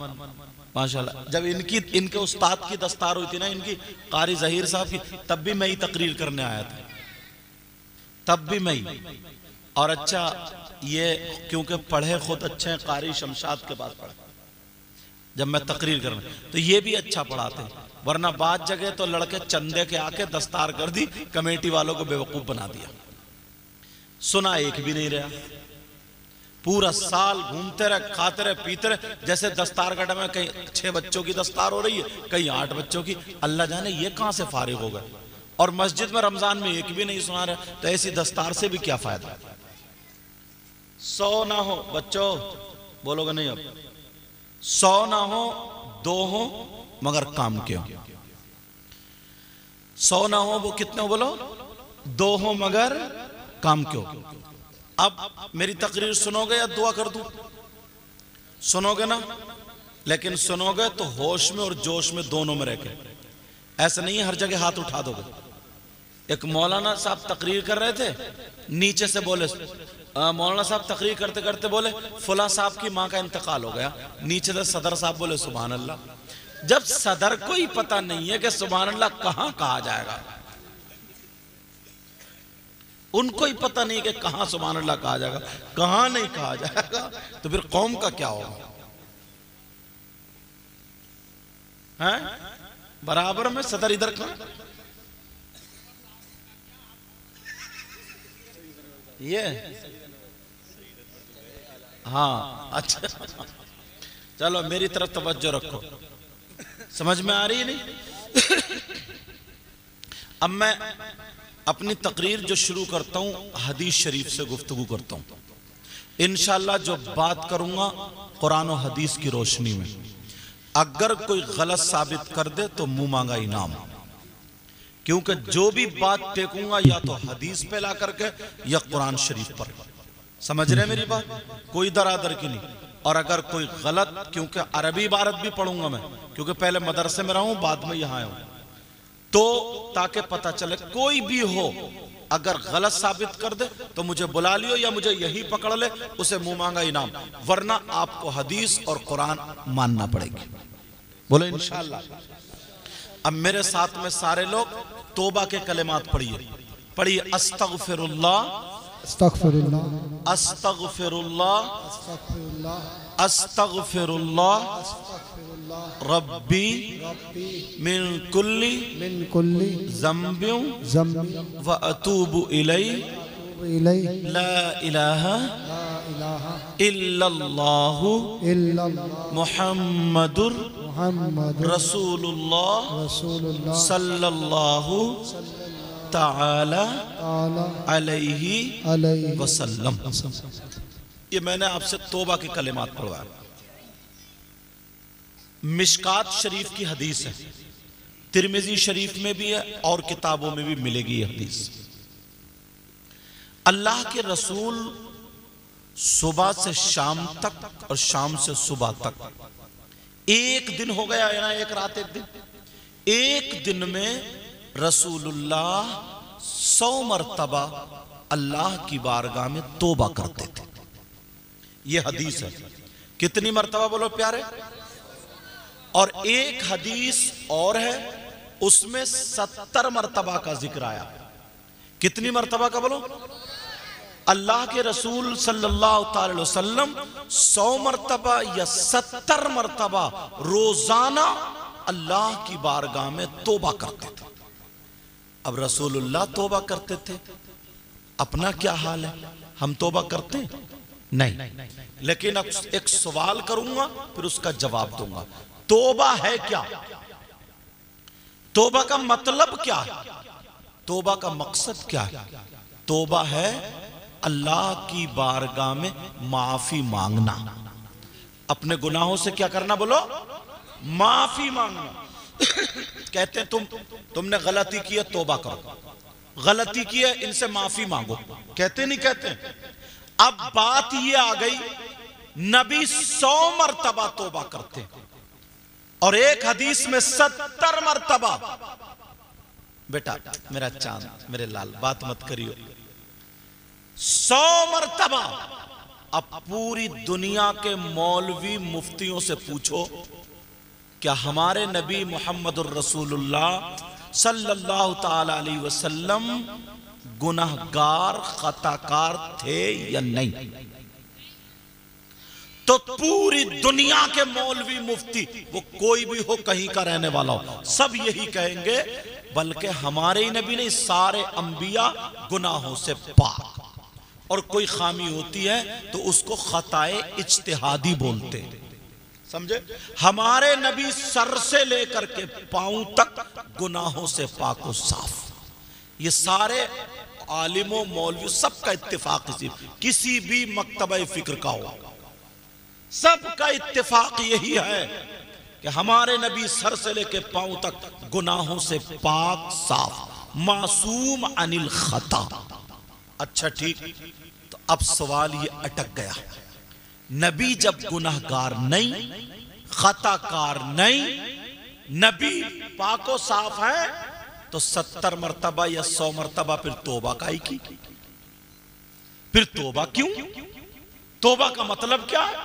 S1: माशाल्लाह। जब इनके उस्ताद की दस्तार हुई थी ना, इनकी कारी ज़हीर साहब की, तब भी मैं ही तकरीर करने आया था, तब भी मैं ही। और अच्छा ये क्योंकि पढ़े खुद अच्छे हैं, कारी शमशाद के पास पढ़े, जब मैं तकरीर करना तो ये भी अच्छा पढ़ाते, वरना बाद जगह तो लड़के चंदे के आके दस्तार कर दी, कमेटी वालों को बेवकूफ बना दिया। सुना एक भी नहीं रहा, पूरा साल घूमते रहे, खाते रहे, पीते रहे, जैसे दस्तार कटा में कहीं 6 बच्चों की दस्तार हो रही है, कहीं 8 बच्चों की। अल्लाह जाने ये कहां से फारिग हो गए। और मस्जिद में रमजान में एक भी नहीं सुना रहे, तो ऐसी दस्तार से भी क्या फायदा? 100 ना हो बच्चों, बोलोगे नहीं? अब 100 ना हो, 2 हो मगर काम के हो। 100 ना हो, वो कितने हो बोलो? 2 हो मगर काम के हो। अब मेरी तकरीर सुनोगे या दुआ कर दूं? सुनोगे ना, लेकिन सुनोगे तो होश में और जोश में दोनों में रहकर। ऐसा नहीं है हर जगह हाथ उठा दोगे। एक मौलाना साहब तकरीर कर रहे थे, नीचे से बोले, मौलाना साहब तकरीर करते करते बोले फुला साहब की माँ का इंतकाल हो गया। नीचे से सदर साहब बोले सुभान अल्लाह। जब सदर को ही पता नहीं है कि सुभान अल्लाह कहां कहा जाएगा, उनको ही पता नहीं कि कहां सुभान अल्लाह कहा जाएगा, कहां नहीं कहा जाएगा, तो फिर कौम का क्या होगा? हैं? बराबर में सदर इधर का, ये हाँ अच्छा, चलो मेरी तरफ तवज्जो रखो, समझ में आ रही है नहीं? अब मैं अपनी तकरीर जो शुरू करता हूं हदीस शरीफ से गुफ्तगू करता हूं। इंशाअल्लाह जो बात करूंगा कुरान और हदीस की रोशनी में, अगर कोई गलत साबित कर दे तो मुंह मांगा इनाम। क्योंकि जो भी बात फेंकूंगा या तो हदीस पे ला करके या कुरान शरीफ पर। समझ रहे मेरी बात? कोई दरादर की नहीं। और अगर कोई गलत, क्योंकि अरबी इबारत भी पढ़ूंगा मैं, क्योंकि पहले मदरसे में रहा हूं, बाद में यहां आया हूं, तो ताकि पता चले कोई भी हो अगर गलत साबित कर दे तो मुझे बुला लियो या मुझे यही पकड़ ले, उसे मुंह मांगा इनाम, वरना आपको हदीस और कुरान मानना पड़ेगी। बोलो इंशाअल्लाह। अब मेरे साथ में सारे लोग तौबा के कलिमात पढ़िए, पढ़िए अस्तगफिरुल्लाह
S3: अस्तगफिरुल्लाह
S1: अस्तगफिरुल्लाह
S3: अस्तगफिरुल्लाह
S1: अस्तगफिरुल्लाह
S3: अस्तगफिरुल्लाह
S1: रब्बी
S3: रब्बी
S1: मिन कुल्ली
S3: मिन कुल्ली
S1: ज़म्बिन
S3: ज़म्बि
S1: व अतूबु इलैहि
S3: इलैहि
S1: ला इलाहा
S3: ला इलाहा
S1: इल्लल्लाहु
S3: इल्लल्लाह
S1: मुहम्मदुर
S3: मुहम्मद
S1: रसूलुल्लाह
S3: रसूलुल्लाह
S1: सल्लल्लाहु ताला
S3: ताला
S1: अलैहि
S3: अलैहि
S1: वसल्लम। ये मैंने आपसे तौबा के कलिमात पढ़वाया। मिशकात शरीफ की हदीस है, तिरमिजी शरीफ में भी है और किताबों में भी मिलेगी ये हदीस। अल्लाह के रसूल सुबह से शाम तक और शाम से सुबह तक, एक दिन हो गया है ना, एक रात एक दिन, एक दिन में रसूलुल्लाह 100 मरतबा अल्लाह की बारगाह में तौबा करते थे। ये हदीस है। कितनी मरतबा बोलो प्यारे? और एक हदीस और है, उसमें 70 मरतबा का जिक्र आया। कितनी मरतबा का बोलो? अल्लाह के रसूल सल्लल्लाहु अलैहि वसल्लम 100 मरतबा या 70 मरतबा रोजाना अल्लाह की बारगाह में तौबा करते थे। अब रसूलुल्लाह तौबा करते थे, अपना क्या हाल है? हम तौबा करते हैं? नहीं। लेकिन अब एक सवाल करूंगा फिर उसका जवाब दूंगा। तौबा है क्या? तौबा का मतलब क्या है? तौबा का मकसद क्या है? तौबा है अल्लाह की बारगाह में माफी मांगना। अपने गुनाहों से क्या करना बोलो? माफी मांगना। कहते हैं तुमने गलती की है, तौबा करो। गलती की है, इनसे माफी मांगो। कहते नहीं कहते? अब बात ये आ गई, नबी 100 मरतबा तौबा करते और एक हदीस में 70 मरतबा। बेटा मेरा चांद, मेरे लाल, बात मत करियो। 100 मरतबा। अब पूरी दुनिया के मौलवी मुफ्तियों से पूछो, क्या हमारे नबी मुहम्मदुर रसूलुल्लाह सल्लल्लाहु ताला अलैहि वसल्लम गुनाहगार खताकार थे या नहीं? तो पूरी दुनिया के मौलवी मुफ्ती, वो कोई भी हो, कहीं का रहने वाला हो, सब यही कहेंगे, बल्कि हमारे ही नबी नहीं, सारे अंबिया गुनाहों से पाक। और कोई खामी होती है तो उसको खताए इज्तिहादी बोलते हैं। समझे? हमारे नबी सर से लेकर के पांव तक गुनाहों से पाक और साफ। ये सारे आलिमों मौलवी सबका इत्तिफाक, किसी भी मकतबा फिक्र का हो, सबका इत्तिफाक यही है कि हमारे नबी सर से लेकर पांव तक गुनाहों से पाक साफ, मासूम अनिल खता। अच्छा ठीक, तो अब सवाल ये अटक गया, नबी जब गुनाहगार नहीं, खताकार नहीं, नबी पाको साफ है, तो 70 मरतबा या 100 मरतबा फिर तौबा काई की? फिर तौबा क्यों? तौबा का मतलब क्या है?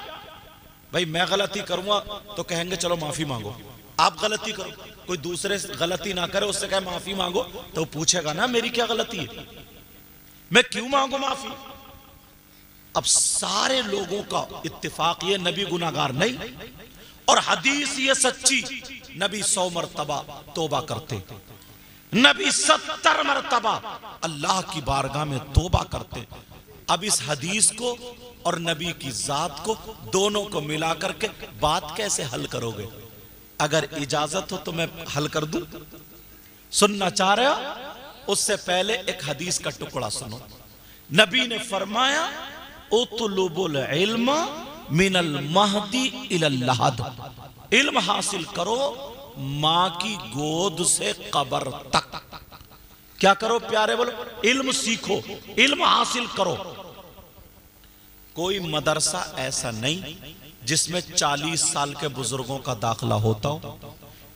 S1: भाई मैं गलती करूंगा तो कहेंगे चलो माफी मांगो। आप गलती करो, कोई दूसरे गलती ना करे, उससे कहे माफी मांगो, तो पूछेगा ना मेरी क्या गलती है, मैं क्यों मांगू माफी? अब सारे लोगों का इत्तिफाक ये, नबी गुनाहगार नहीं, और हदीस ये सच्ची, नबी 100 मरतबा तौबा करते, नबी 70 मरतबा अल्लाह की बारगाह में तौबा करते। अब इस हदीस को और नबी की जात को, दोनों को मिला करके बात कैसे हल करोगे? अगर इजाजत हो तो मैं हल कर दूं। सुनना चाह रहे हो? उससे पहले एक हदीस का टुकड़ा सुनो। नबी ने फरमाया, उतलुबुल इल्म मिनल महदी इलल लहद। इल्म हासिल करो मां की गोद से कब्र तक। क्या करो प्यारे? बोलो इल्म सीखो, इल्म हासिल करो। कोई मदरसा ऐसा नहीं जिसमें 40 साल के बुजुर्गों का दाखिला होता हो।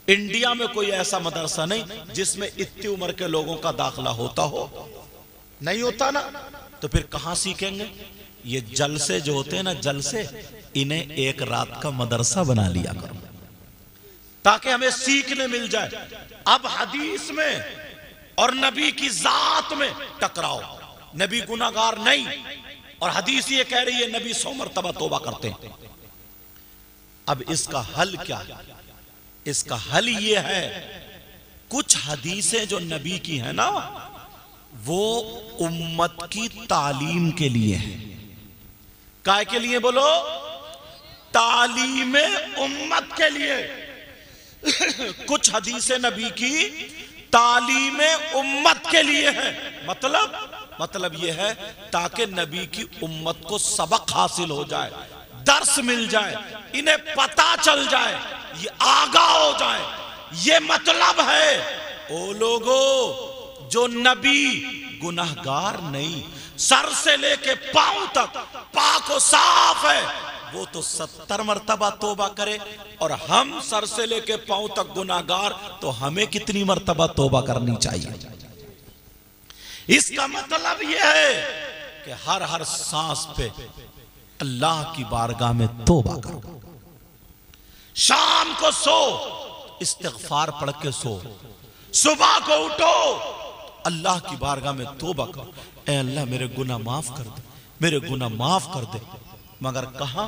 S1: इंडिया में कोई ऐसा मदरसा नहीं जिसमें इतनी उम्र के लोगों का दाखिला होता हो। नहीं होता ना, तो फिर कहां सीखेंगे? ये जलसे जो होते हैं ना, जलसे, इन्हें एक रात का मदरसा बना लिया करो ताकि हमें सीखने मिल जाए। अब हदीस में और नबी की जात में टकराओ, नबी गुनाहगार नहीं, और हदीस ये कह रही है नबी 100 मरतबा तौबा करते हैं। अब इसका हल क्या है? इसका हल ये है, कुछ हदीसें जो नबी की है ना, वो उम्मत की तालीम के लिए है। काय के लिए बोलो? तालीम उम्मत के लिए। कुछ हदीसें नबी की तालीम उम्मत के लिए है। मतलब यह है ताकि नबी की उम्मत को सबक हासिल हो जाए, दर्स मिल जाए, इन्हें पता चल जाए, ये आगाह हो जाए। ये मतलब है। ओ लोगो, जो नबी गुनाहगार नहीं, सर से लेके पांव तक पाक और साफ है, वो तो 70 मरतबा तौबा करे, और हम सर से लेके पांव तक गुनाहगार, तो हमें कितनी मरतबा तौबा करनी चाहिए? इसका मतलब यह है कि हर सांस पे अल्लाह की बारगाह में तौबा करो। शाम को सो, इस्तिग़फ़ार पढ़ के सो, सुबह को उठो, अल्लाह की बारगाह में तौबा करो। ऐ अल्लाह मेरे गुनाह माफ कर दे, मेरे गुनाह माफ कर दे। मगर कहां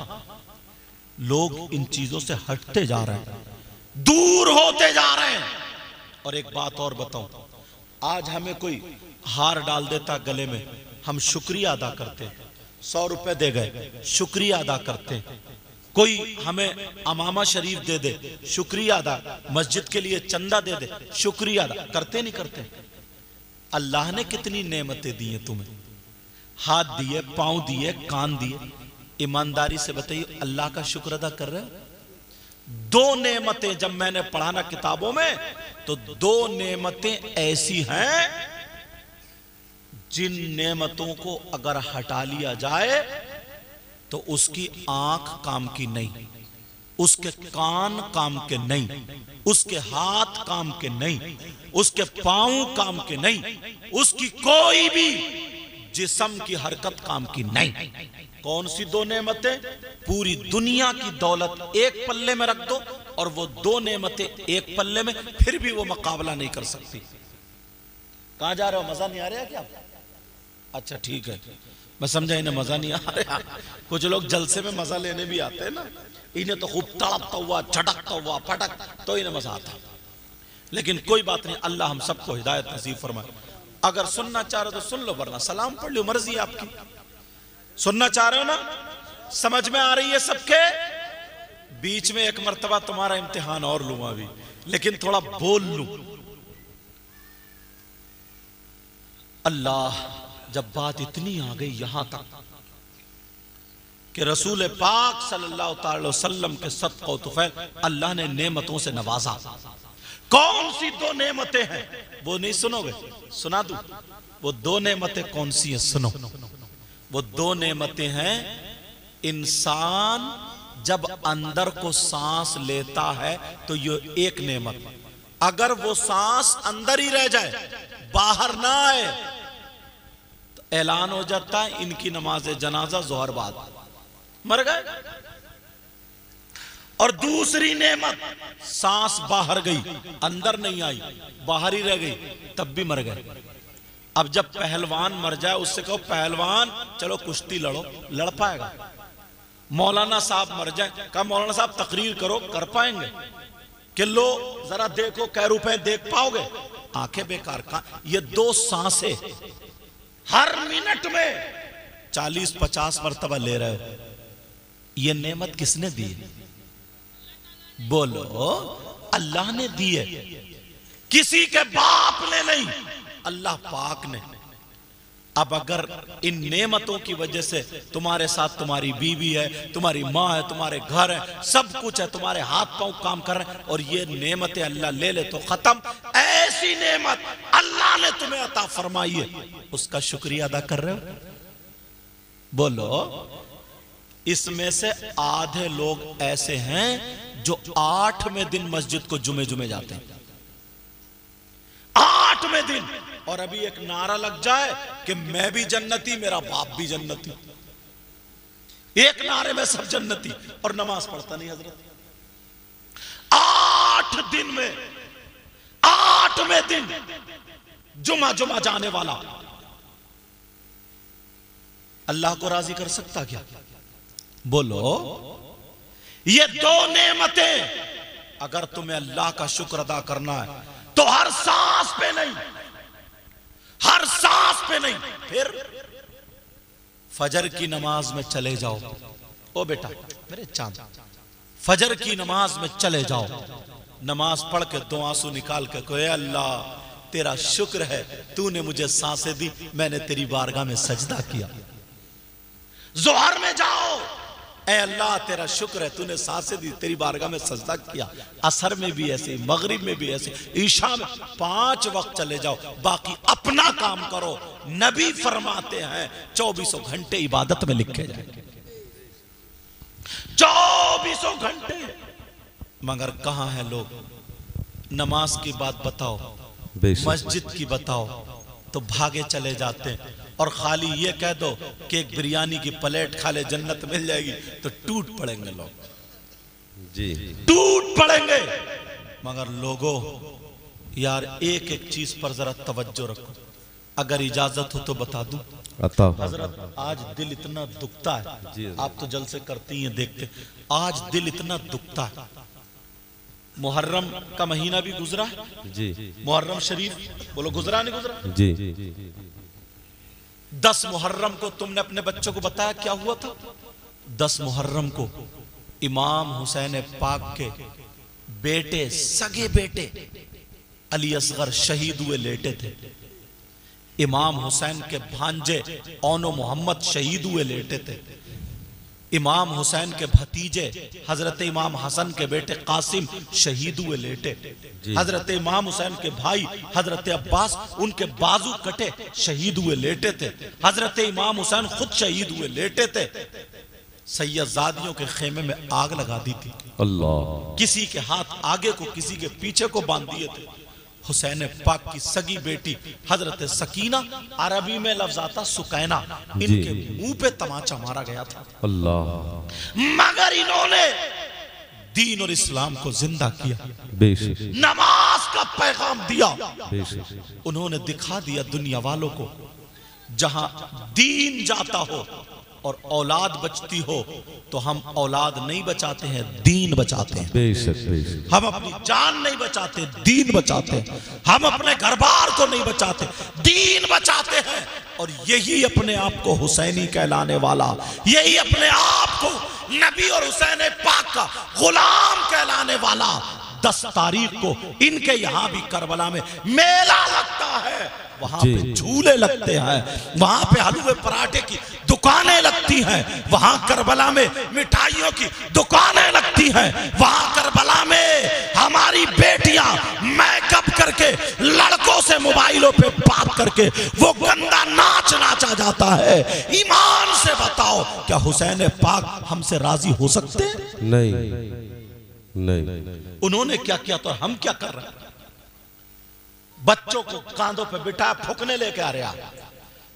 S1: लोग इन चीजों से हटते जा रहे हैं, दूर होते जा रहे हैं। और एक बात और बताऊं, आज हमें कोई हार डाल देता गले में, हम शुक्रिया अदा करते हैं। 100 रुपए दे गए, शुक्रिया अदा करते हैं। कोई हमें अमामा शरीफ दे दे, शुक्रिया अदा। मस्जिद के लिए चंदा दे दे, शुक्रिया अदा करते। नहीं करते? अल्लाह ने कितनी नेमतें दी हैं तुम्हें, हाथ दिए, पांव दिए, कान दिए। ईमानदारी से बताइए, अल्लाह का शुक्र अदा कर रहे हो? 2 नेमतें जब मैंने पढ़ा ना किताबों में, तो 2 नेमतें ऐसी हैं जिन नेमतों को अगर हटा लिया जाए तो उसकी आंख काम की नहीं, उसके कान काम के नहीं, उसके हाथ काम के नहीं, उसके पांव काम के नहीं, उसकी कोई भी जिस्म की हरकत काम की नहीं। कौन सी 2 नेमतें? पूरी दुनिया की दौलत एक पल्ले में रख दो और वो 2 नेमतें एक पल्ले में, फिर भी वो मुकाबला नहीं कर सकती। कहां जा रहे हो? मजा नहीं आ रहा क्या? अच्छा ठीक है, मैं समझा इन्हें मजा नहीं आ रहा। कुछ लोग जलसे में मजा लेने भी आते हैं ना, इन्हें तो खूब तड़पता हुआ, झटकता हुआ, फटक, तो इन्हें मजा आता। लेकिन कोई बात नहीं, अल्लाह हम सबको हिदायत नसीब फरमाए। अगर सुनना चाह रहे हो तो सुन लो, वरना सलाम पढ़ लो, मर्जी आपकी। सुनना चाह रहे हो ना? समझ में आ रही है सबके? बीच में एक मर्तबा तुम्हारा इम्तिहान और लूंगा अभी, लेकिन थोड़ा बोल लूं। अल्लाह, जब बात इतनी आ गई यहां तक कि रसूल पाक सल्लल्लाहु अलैहि वसल्लम के सदक़े तुफ़ैल अल्लाह ने नेमतों से नवाजा। कौन सी 2 नेमतें हैं? वो नहीं सुनोगे? सुना दूं? वो 2 नेमतें कौन सी हैं? सुनो। वो 2 नेमतें हैं, इंसान जब अंदर को सांस लेता है तो ये एक नेमत, अगर वो सांस अंदर ही रह जाए, बाहर ना आए, तो ऐलान हो जाता है इनकी नमाज जनाजा ज़ोहर बाद, मर गए। और दूसरी नेमत, सांस बाहर गई, अंदर नहीं आई, बाहर ही रह गई, तब भी मर गए। अब जब पहलवान मर जाए, उससे कहो पहलवान चलो कुश्ती लड़ो, लड़ पाएगा? मौलाना साहब मर जाए, कहा मौलाना साहब तकरीर करो, कर पाएंगे? कि लो जरा देखो कै रुपए देख पाओगे? आंखें बेकार का। ये 2 सांसें हर मिनट में 40-50 मरतबा ले रहे हो, ये नेमत किसने दी है? बोलो, अल्लाह ने दी है, किसी के बाप ने नहीं, अल्लाह पाक ने। अब अगर इन नेमतों की वजह से तुम्हारे साथ तुम्हारी बीवी है, तुम्हारी माँ है, तुम्हारे घर है, सब कुछ है, तुम्हारे हाथ पांव काम कर रहे हैं, और ये नेमतें अल्लाह ले ले तो खत्म। ऐसी नेमत अल्लाह ने तुम्हें अता फरमाई है, उसका शुक्रिया अदा कर रहे हो? बोलो। इसमें से आधे लोग ऐसे हैं जो 8वें दिन मस्जिद को जुमे जुमे जाते हैं, 8वें दिन। और अभी एक नारा लग जाए कि मैं भी जन्नती, मेरा बाप भी जन्नती, एक नारे में सब जन्नती, और नमाज पढ़ता नहीं हजरत। 8 दिन में 8वें दिन जुमा जुमा जाने वाला, अल्लाह को राजी कर सकता क्या? बोलो, ये दो नेमतें अगर तुम्हें अल्लाह का शुक्र अदा करना है तो हर सांस पे नहीं, हर सांस पे नहीं, फिर फजर की नमाज में चले जाओ। ओ बेटा मेरे चांद, फजर की नमाज में चले जाओ, नमाज पढ़ के दो आंसू निकाल के कहे अल्लाह तेरा शुक्र है, तूने मुझे सांसें दी, मैंने तेरी बारगाह में सजदा किया। जोहर में जाओ, ऐ अल्लाह तेरा शुक्र है, तूने सांसें दी, तेरी बारगाह में सजदा किया। असर में भी ऐसे, मगरिब में भी ऐसे, ईशा में 5 वक्त चले जाओ, बाकी अपना काम करो। नबी फरमाते हैं 24 घंटे इबादत में लिखे जाएंगे, 24 घंटे। मगर कहां है लोग? नमाज की बात बताओ, मस्जिद की बताओ तो भागे चले जाते हैं, और खाली ये कह दो कि एक बिरयानी की प्लेट खा ले जन्नत मिल जाएगी तो टूट पड़ेंगे लोग जी, टूट पड़ेंगे। मगर लोगों यार एक एक चीज पर जरा तवज्जो रखो, अगर इजाजत हो तो बता दूं। हजरत आज दिल इतना दुखता है, आप तो जलसे करती हैं देखते, आज दिल इतना दुखता है। मुहर्रम का महीना भी गुजरा है जी, मुहर्रम शरीफ, बोलो गुजरा नहीं गुजरा जी। 10 मुहर्रम को तुमने अपने बच्चों को बताया क्या हुआ था? 10 मुहर्रम को इमाम हुसैन पाक के बेटे, सगे बेटे अली असगर शहीद हुए लेटे थे। इमाम हुसैन के भांजे औनो मोहम्मद शहीद हुए लेटे थे। इमाम हुसैन के भतीजे हजरत इमाम हसन के बेटे कासिम शहीद हुए लेटे। हजरत इमाम हुसैन के भाई हजरत अब्बास उनके बाजू कटे शहीद हुए लेटे थे। हजरत इमाम हुसैन खुद शहीद हुए लेटे थे। सैयदजादियों के खेमे में आग लगा दी थी अल्लाह, किसी के हाथ आगे को किसी के पीछे को बांध दिए थे। हुसैन पाक की सगी बेटी हजरत सकीना, अरबी में लफ्ज आता सुकैना, इनके मुंह पे तमाचा मारा गया था अल्लाह। मगर इन्होंने दीन और इस्लाम को जिंदा किया, नमाज का पैगाम दिया, उन्होंने दिखा दिया दुनिया वालों को जहां दीन जाता हो और औलाद बचती हो तो हम औलाद नहीं बचाते हैं, दीन बचाते हैं। बेशक। हम अपनी जान नहीं बचाते, दीन बचाते हैं। हम अपने घर बार को नहीं बचाते, दीन बचाते हैं। और यही अपने आप को हुसैनी कहलाने वाला, यही अपने आप को नबी और हुसैन पाक का गुलाम कहलाने वाला 10 तारीख को इनके यहां भी करबला में मेला लगता है, वहां पे झूले लगते हैं, वहां पे हलवे पराठे की दुकानें लगती हैं, वहां करबला में मिठाइयों की दुकानें लगती हैं, वहां करबला में हमारी बेटियां मेकअप करके लड़कों से मोबाइलों पे बात करके वो गंदा नाच नाचा जाता है। ईमान से बताओ क्या हुसैन पाक हमसे राजी हो सकते हैं? नहीं। उन्होंने क्या किया तो हम क्या कर रहे हैं? बच्चों को कांधों पे बिठा फूकने लेके आ रहा,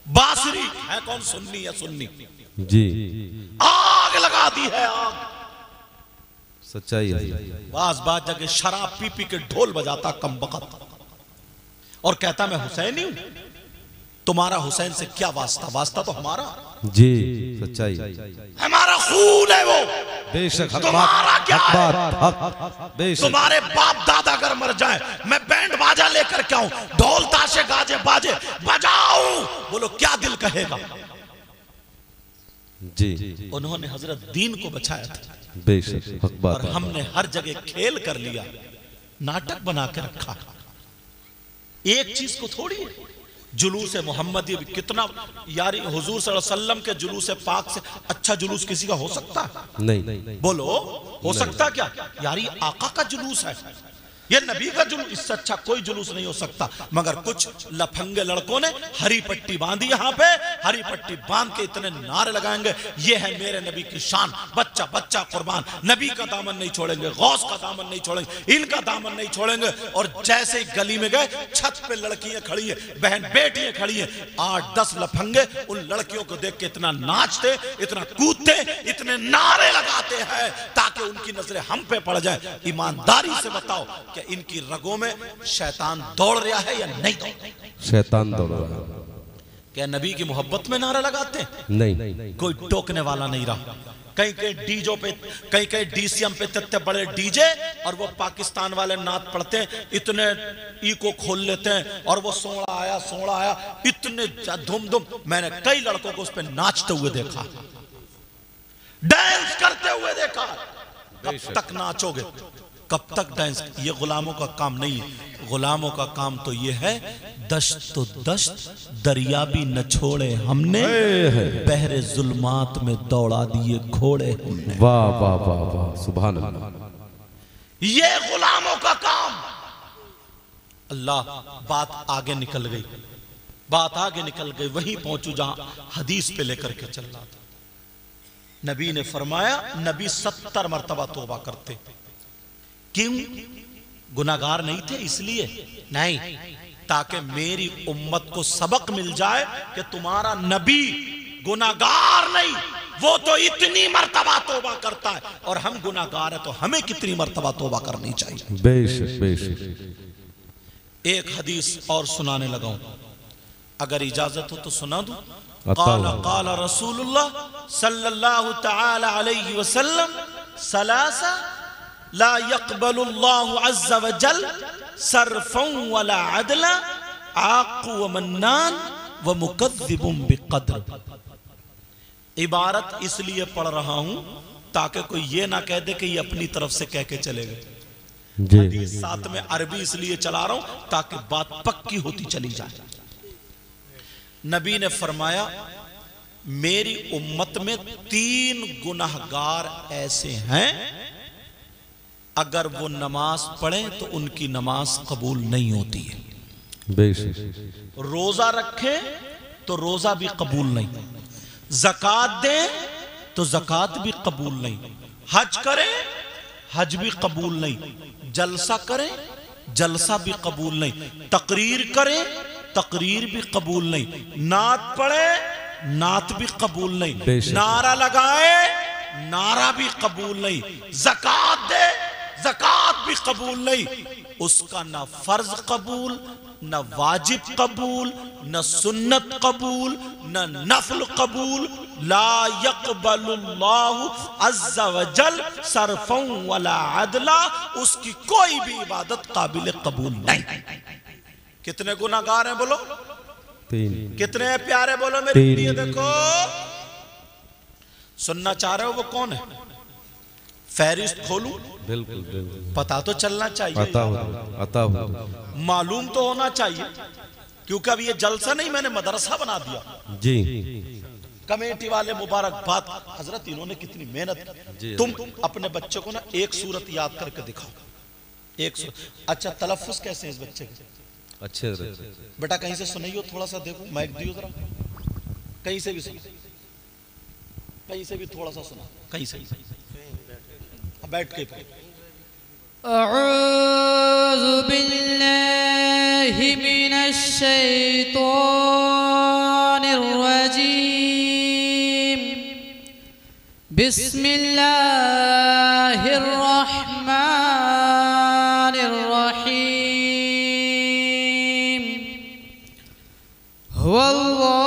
S1: बांसुरी है कौन? सुन्नी है, सुन्नी जी, आग लगा दी है, आग। सच्चाई है। बाज जगह शराब पी पी के ढोल बजाता कम बकत और कहता मैं हुसैनी हूं। तुम्हारा हुसैन से क्या वास्ता? वास्ता तो हमारा जी, सच्चाई, हमारा खून है वो। बेशक। तुम्हारा क्या है? तुम्हारे बाप दादा अगर मर जाए मैं बैंड बाजा लेकर क्या हूं, ढोल ताशे गाजे बाजे बजाऊं, बोलो क्या दिल कहेगा? जी। उन्होंने हजरत दीन को बचाया था। बेशक। और हमने हर जगह खेल कर लिया, नाटक बना के रखा। एक चीज को थोड़ी है, जुलूस मोहम्मदी कितना यारी, हुजूर सल्लल्लाहु अलैहि वसल्लम के जुलूस पाक से अच्छा जुलूस किसी का हो सकता है? नहीं। बोलो हो सकता क्या? यारी आका का जुलूस है, ये नबी का जुलूस, इससे अच्छा कोई जुलूस नहीं हो सकता। मगर कुछ लफंगे लड़कों ने हरी पट्टी बांधी, यहाँ पे हरी पट्टी बांध के इतने नारे लगाएंगे, ये है मेरे नबी की शान, बच्चा बच्चा कुर्बान, नबी का दामन नहीं छोड़ेंगे, गौस का दामन नहीं छोड़ेंगे, इनका दामन नहीं छोड़ेंगे। और जैसे ही गली में गए, छत पे लड़कियां खड़ी है, बहन बेटियां खड़ी है, 8-10 लफंगे उन लड़कियों को देख के इतना नाचते, इतना कूदते, इतने नारे लगाते हैं ताकि उनकी नजरें हम पे पड़ जाए। ईमानदारी से बताओ कि इनकी रगों में शैतान दौड़ रहा है या नहीं दौड़? शैतान दौड़ रहा है। क्या नबी की मोहब्बत में नारा लगाते हैं?
S2: नहीं।
S1: कोई टोकने वाला नहीं रहा। कहीं कहीं डीजो पे, कहीं कहीं डीसीएम पे इतने बड़े डीजे, और वो पाकिस्तान वाले नात पढ़ते हैं, इतने इको खोल लेते हैं, और वो सोड़ा आया इतने धुम धुम। मैंने कई लड़कों को उस पे नाचते हुए देखा, डांस करते हुए देखा। कब तक नाचोगे, कब तक डांस? ये गुलामों का काम नहीं है। गुलामों का काम तो ये है, दश्त तो दश्त दरिया भी न छोड़े हमने, बहरे जुल्मात में दौड़ा दिए घोड़े हमने।
S2: वाह वाह वाह वाह, सुभान अल्लाह।
S1: ये गुलामों का काम। अल्लाह, बात आगे निकल गई, बात आगे निकल गई। वहीं पहुंचू जहां हदीस पे लेकर के चल रहा था। नबी ने फरमाया, नबी 70 मरतबा तौबा करते। क्यों? गुनाहगार नहीं थे इसलिए नहीं, ताकि मेरी उम्मत को सबक मिल जाए कि तुम्हारा नबी गुनाहगार नहीं, वो तो इतनी मर्तबा तौबा करता है, और हम गुनाहगार हैं तो हमें कितनी मर्तबा तौबा करनी चाहिए।
S2: बेशक बेशक।
S1: एक हदीस और सुनाने लगा हूं, अगर इजाजत हो तो सुना दूं। काला रसूलुल्लाह सल्लल्लाहु तआला अलैहि वसल्लम सलासा ला यक़बलुल्लाहु अज़्ज़ व जल सरफ़न वला अदला आक़ व मन्नान व मुकद्दिबुन बिक़द्र। इबारत इसलिए पढ़ रहा हूं ताकि कोई ये ना कह दे कि ये अपनी तरफ से कह के चले गए। हदीस साथ में अरबी इसलिए चला रहा हूं ताकि बात पक्की होती चली जाए। नबी ने फरमाया, मेरी उम्मत में 3 गुनाहगार ऐसे हैं, अगर वो नमाज पढ़े तो उनकी नमाज कबूल नहीं होती है।
S2: बेशक।
S1: रोजा रखे तो रोजा भी कबूल नहीं, ज़कात दे तो ज़कात भी कबूल नहीं, हज करे हज भी कबूल नहीं, जलसा करे जलसा भी कबूल नहीं, तकरीर करे तकरीर भी कबूल नहीं, नात पढ़े नात भी कबूल नहीं, नारा लगाए नारा भी कबूल नहीं, ज़कात दे ज़कात भी कबूल नहीं। उसका ना फर्ज कबूल, न वाजिब कबूल, न सुन्नत कबूल, न नफल कबूल। ला यक़बलुल्लाहु अज़्ज़ व जल सरफ़न वला अदला, उसकी कोई भी इबादत काबिल कबूल नहीं। कितने गुनाहगार हैं बोलो?
S2: 3।
S1: कितने हैं प्यारे बोलो मेरे लिए? देखो, सुनना चाह रहे हो वो कौन है? फहरिस्त खोलूं?
S2: बिल्कुल बिल्कुल।
S1: पता तो चलना चाहिए,
S2: अता हो
S1: मालूम तो होना चाहिए, क्योंकि अब ये जलसा नहीं, मैंने मदरसा बना दिया
S2: जी।
S1: कमेटी वाले मुबारकबाद हजरत, इन्होंने कितनी मेहनत की। तुम अपने बच्चे को ना एक सूरत याद करके दिखाओ, एक सूरत। अच्छा, तलफ्फुज़ कैसे है इस बच्चे के?
S2: अच्छे
S1: बेटा कहीं से सुनाइयो, थोड़ा सा देखो, माइक दियो जरा, कहीं से भी सुना, कहीं से भी थोड़ा सा सुना, कहीं से भी बैठ के।
S4: अऊज़ु बिल्लाहि मिनश शैतानिर रजीम, बिस्मिल्लाहिर रहमानिर रहीम। हुवल्लाहुल्लज़ी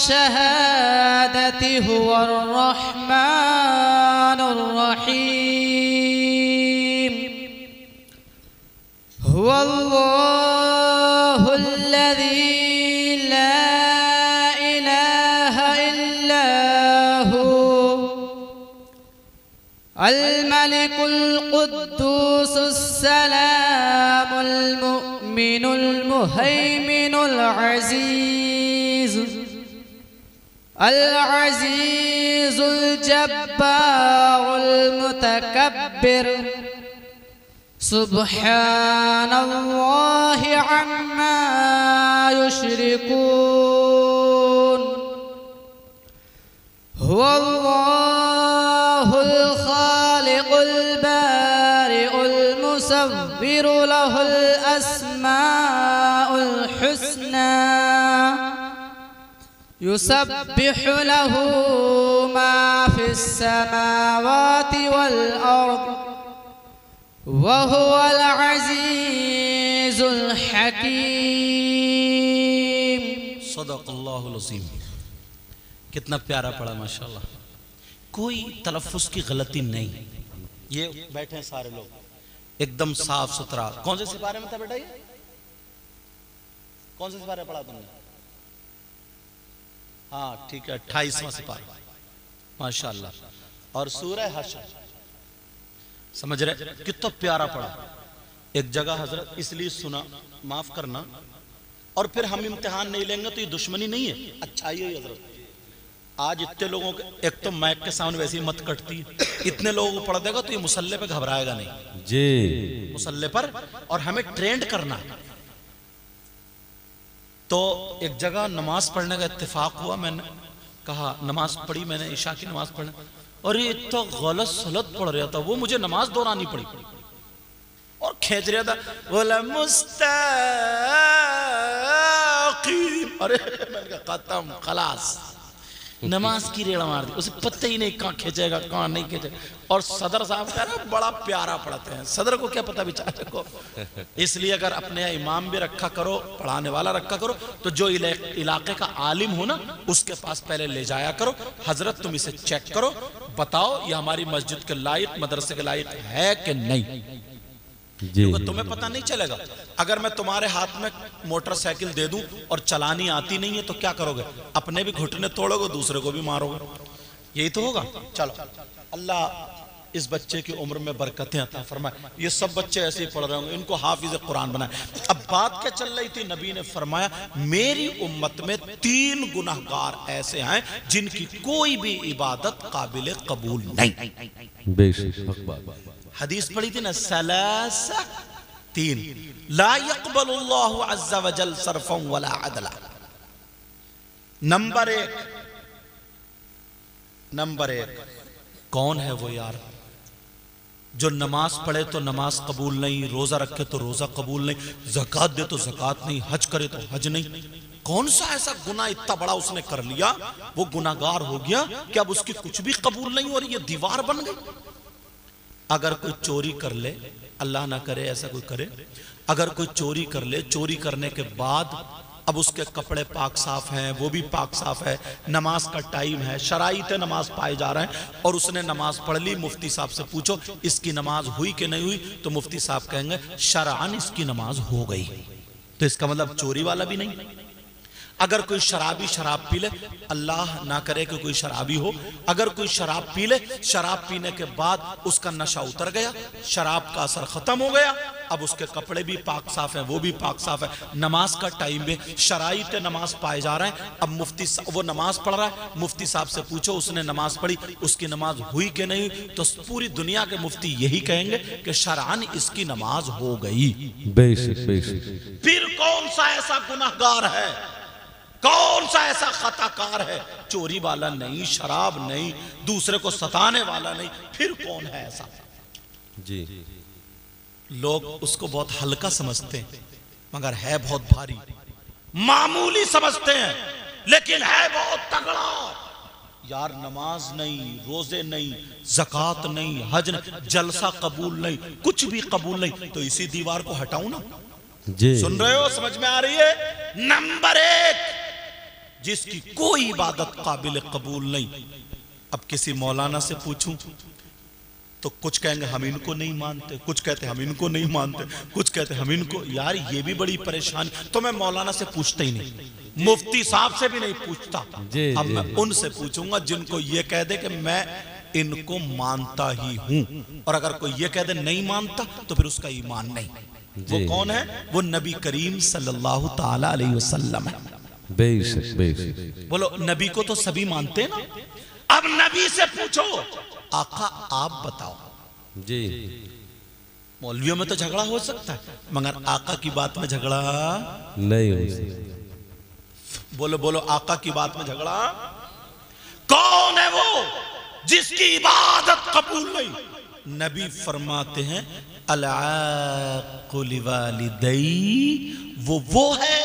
S4: शहादति हुवर रहमानुर रहीम। हुवल्लाहुल्लज़ी ला इलाहा इल्ला हु अल मलिकुल कुद्दूसुस सलामुल मुमिनुल मुहैमिनुल अज़ीज़ अल-अज़ीज़ुल जब्बारुल मुतकब्बिर। सुब्हानल्लाहि अम्मा युश्रिकून। हुवल्लाहुल खालिकुल बारिउल मुसव्विरु लहुल अस्माउल हुस्ना युसब्बिहु लहू मा फिस्समावाति वल अर्द वहुवल अज़ीज़ुल हकीम।
S1: सदक़ल्लाहुल अज़ीम। कितना प्यारा पढ़ा माशाल्लाह, कोई तलफ़्फ़ुज़ की गलती नहीं। ये बैठे हैं सारे लोग एकदम साफ सुथरा। कौन से सिपारे में था बेटा ये? कौन से सिपारे पढ़ा तुमने? हाँ ठीक है, 28वां सिपारा माशाल्लाह। और सूरह हश्र समझ रहे कितना प्यारा पढ़ा। एक जगह हजरत इसलिए सुना, माफ करना, और फिर हम इम्तिहान नहीं लेंगे तो ये दुश्मनी नहीं है, अच्छा ही है हजरत। आज इतने लोगों के, एक तो माइक के सामने वैसे ही मत कटती, इतने लोगों को पढ़ देगा तो ये मुसल्ले पे घबराएगा नहीं
S2: जी,
S1: मुसल्ले पर। और हमें ट्रेंड करना। तो एक जगह नमाज पढ़ने का इत्तेफाक हुआ, मैंने कहा नमाज पढ़ी, मैंने ईशा की नमाज पढ़ने, और ये इतना गलत सलत पढ़ रहा था, वो मुझे नमाज दोहरानी पड़ी और खींच रहा था, बोला मुस्ताकीम। अरे मैंने कहा खत्म, खलास, नमाज की रेड़ा मार दी, उसे पता ही नहीं कहाँ खींचेगा कहाँ नहीं खींचेगा। और सदर साहब कह रहे बड़ा प्यारा पढ़ाते हैं, सदर को क्या पता बेचारे को। इसलिए अगर अपने इमाम भी रखा करो, पढ़ाने वाला रखा करो, तो जो इलाके का आलिम हो ना उसके पास पहले ले जाया करो, हजरत तुम इसे चेक करो, बताओ ये हमारी मस्जिद के लायक, मदरसे के लायक है कि नहीं। क्योंकि तुम्हें पता नहीं चलेगा। अगर मैं तुम्हारे हाथ में मोटरसाइकिल दे दूं और चलानी आती नहीं है तो क्या करोगे? अपने भी घुटने तोड़ोगे, दूसरे को भी मारोगे, यही तो होगा। चलो अल्लाह इस बच्चे की उम्र में बरकतें अता फरमाए। ये सब बच्चे ऐसे ही पढ़ रहे होंगे, इनको हाफिज कुरान बनाए। अब बात क्या चल रही थी, नबी ने फरमाया मेरी उम्मत में 3 गुनाहगार ऐसे हैं जिनकी कोई भी इबादत काबिल कबूल नहीं। हदीस पढ़ी थी ना, सलासा 3 ला यक़बलुल्लाहु अज़्ज़ा व जल सरफ़न वला अदला। नंबर 1 कौन है वो यार जो नमाज पढ़े तो नमाज कबूल नहीं, रोजा रखे तो रोजा कबूल नहीं, ज़कात दे तो ज़कात नहीं, हज करे तो हज नहीं। कौन सा ऐसा गुनाह इतना बड़ा उसने कर लिया, वो गुनाहगार हो गया कि अब उसकी कुछ भी कबूल नहीं हो रही, ये दीवार बन गई। अगर कोई चोरी कर ले, अल्लाह ना करे ऐसा कोई करे, अगर कोई चोरी कर ले, चोरी करने के बाद अब उसके कपड़े पाक साफ हैं, वो भी पाक साफ है, नमाज का टाइम है, शराइत नमाज पाए जा रहे हैं, और उसने नमाज पढ़ ली, मुफ्ती साहब से पूछो इसकी नमाज हुई कि नहीं हुई, तो मुफ्ती साहब कहेंगे शरअन इसकी नमाज हो गई। तो इसका मतलब चोरी वाला भी नहीं। अगर कोई शराबी शराब पी ले, अल्लाह ना करे कि कोई शराबी हो, अगर कोई शराब पी ले, शराब पीने के बाद उसका नशा उतर गया, शराब का असर खत्म हो गया, अब उसके कपड़े भी पाक साफ हैं, वो भी पाक साफ है, नमाज का टाइम में शराइत नमाज पाए जा रहे हैं। अब मुफ्ती वो नमाज पढ़ रहा है, मुफ्ती साहब से पूछो उसने नमाज पढ़ी, उसकी नमाज हुई कि नहीं, तो पूरी दुनिया के मुफ्ती यही कहेंगे कि शरअन इसकी नमाज हो गई।
S2: बेशक बेशक।
S1: फिर कौन सा ऐसा गुनाहगार है, कौन सा ऐसा खताकार है? चोरी वाला नहीं, शराब नहीं, दूसरे को सताने वाला नहीं, फिर कौन है ऐसा?
S2: जी,
S1: लोग उसको बहुत हल्का समझते हैं, मगर है बहुत भारी। मामूली समझते हैं लेकिन है बहुत तगड़ा। यार नमाज नहीं, रोजे नहीं, ज़कात नहीं, हज नहीं, जलसा कबूल नहीं, कुछ भी कबूल नहीं, तो इसी दीवार को हटाऊं ना।
S2: जी,
S1: सुन रहे हो, समझ में आ रही है? नंबर 1 जिसकी कोई इबादत काबिल कबूल नहीं। अब किसी मौलाना से पूछूं तो कुछ कहेंगे हम इनको नहीं मानते, कुछ कहते हम इनको नहीं मानते, कुछ कहते हम इनको। यार ये भी बड़ी परेशानी। तो मैं मौलाना से पूछता ही नहीं, मुफ्ती साहब से भी नहीं पूछता। अब मैं उनसे पूछूंगा जिनको ये कह दे कि मैं इनको मानता ही हूं, और अगर कोई ये कह दे नहीं मानता तो फिर उसका ईमान नहीं। वो कौन है? वो नबी करीम सल्लल्लाहु ताला अलैहि वसल्लम है।
S2: बेशक बेशक।
S1: बोलो नबी को तो सभी मानते हैं ना। अब नबी से पूछो आका आप बताओ।
S2: जी,
S1: मौलवियों में तो झगड़ा हो सकता है, मगर आका की बात में झगड़ा
S2: नहीं हो सकता।
S1: बोलो बोलो, आका की बात में झगड़ा? कौन है वो जिसकी इबादत कबूल नहीं? नबी फरमाते हैं अल-आक़ु लिवालिदैहि, वो है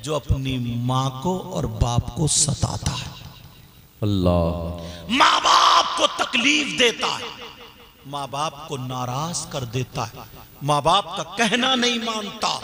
S1: जो अपनी माँ को और बाप को सताता है,
S2: अल्लाह,
S1: माँ बाप को तकलीफ देता है, माँ बाप को नाराज कर देता है, माँ बाप का कहना नहीं मानता।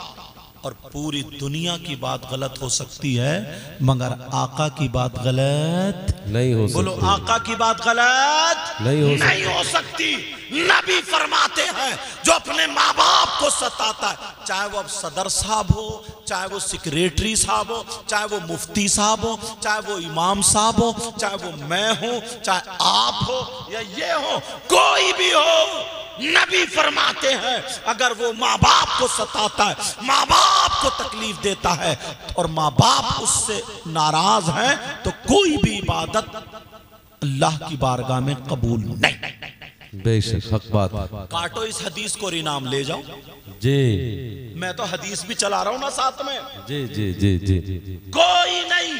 S1: और पूरी दुनिया की बात गलत हो सकती है मगर आका की बात गलत
S2: नहीं हो सकती।
S1: बोलो आका की बात गलत नहीं हो सकती। नबी फरमाते हैं जो अपने माँ बाप को सताता है, चाहे वो अब सदर साहब हो, चाहे वो सेक्रेटरी साहब हो, चाहे वो मुफ्ती साहब हो, चाहे वो इमाम साहब हो, चाहे वो मैं हूं, चाहे आप हो या ये हो, कोई भी हो, नबी फरमाते हैं अगर वो माँ बाप को सताता है, माँ बाप को तकलीफ देता है और माँ बाप उससे नाराज हैं तो कोई भी इबादत अल्लाह की बारगाह में कबूल नहीं।
S2: बेशक हक बात।
S1: काटो इस हदीस को, इनाम ले जाओ
S2: जी।
S1: मैं तो हदीस भी चला रहा हूं ना साथ में।
S2: जी जी जी जी जी।
S1: कोई नहीं।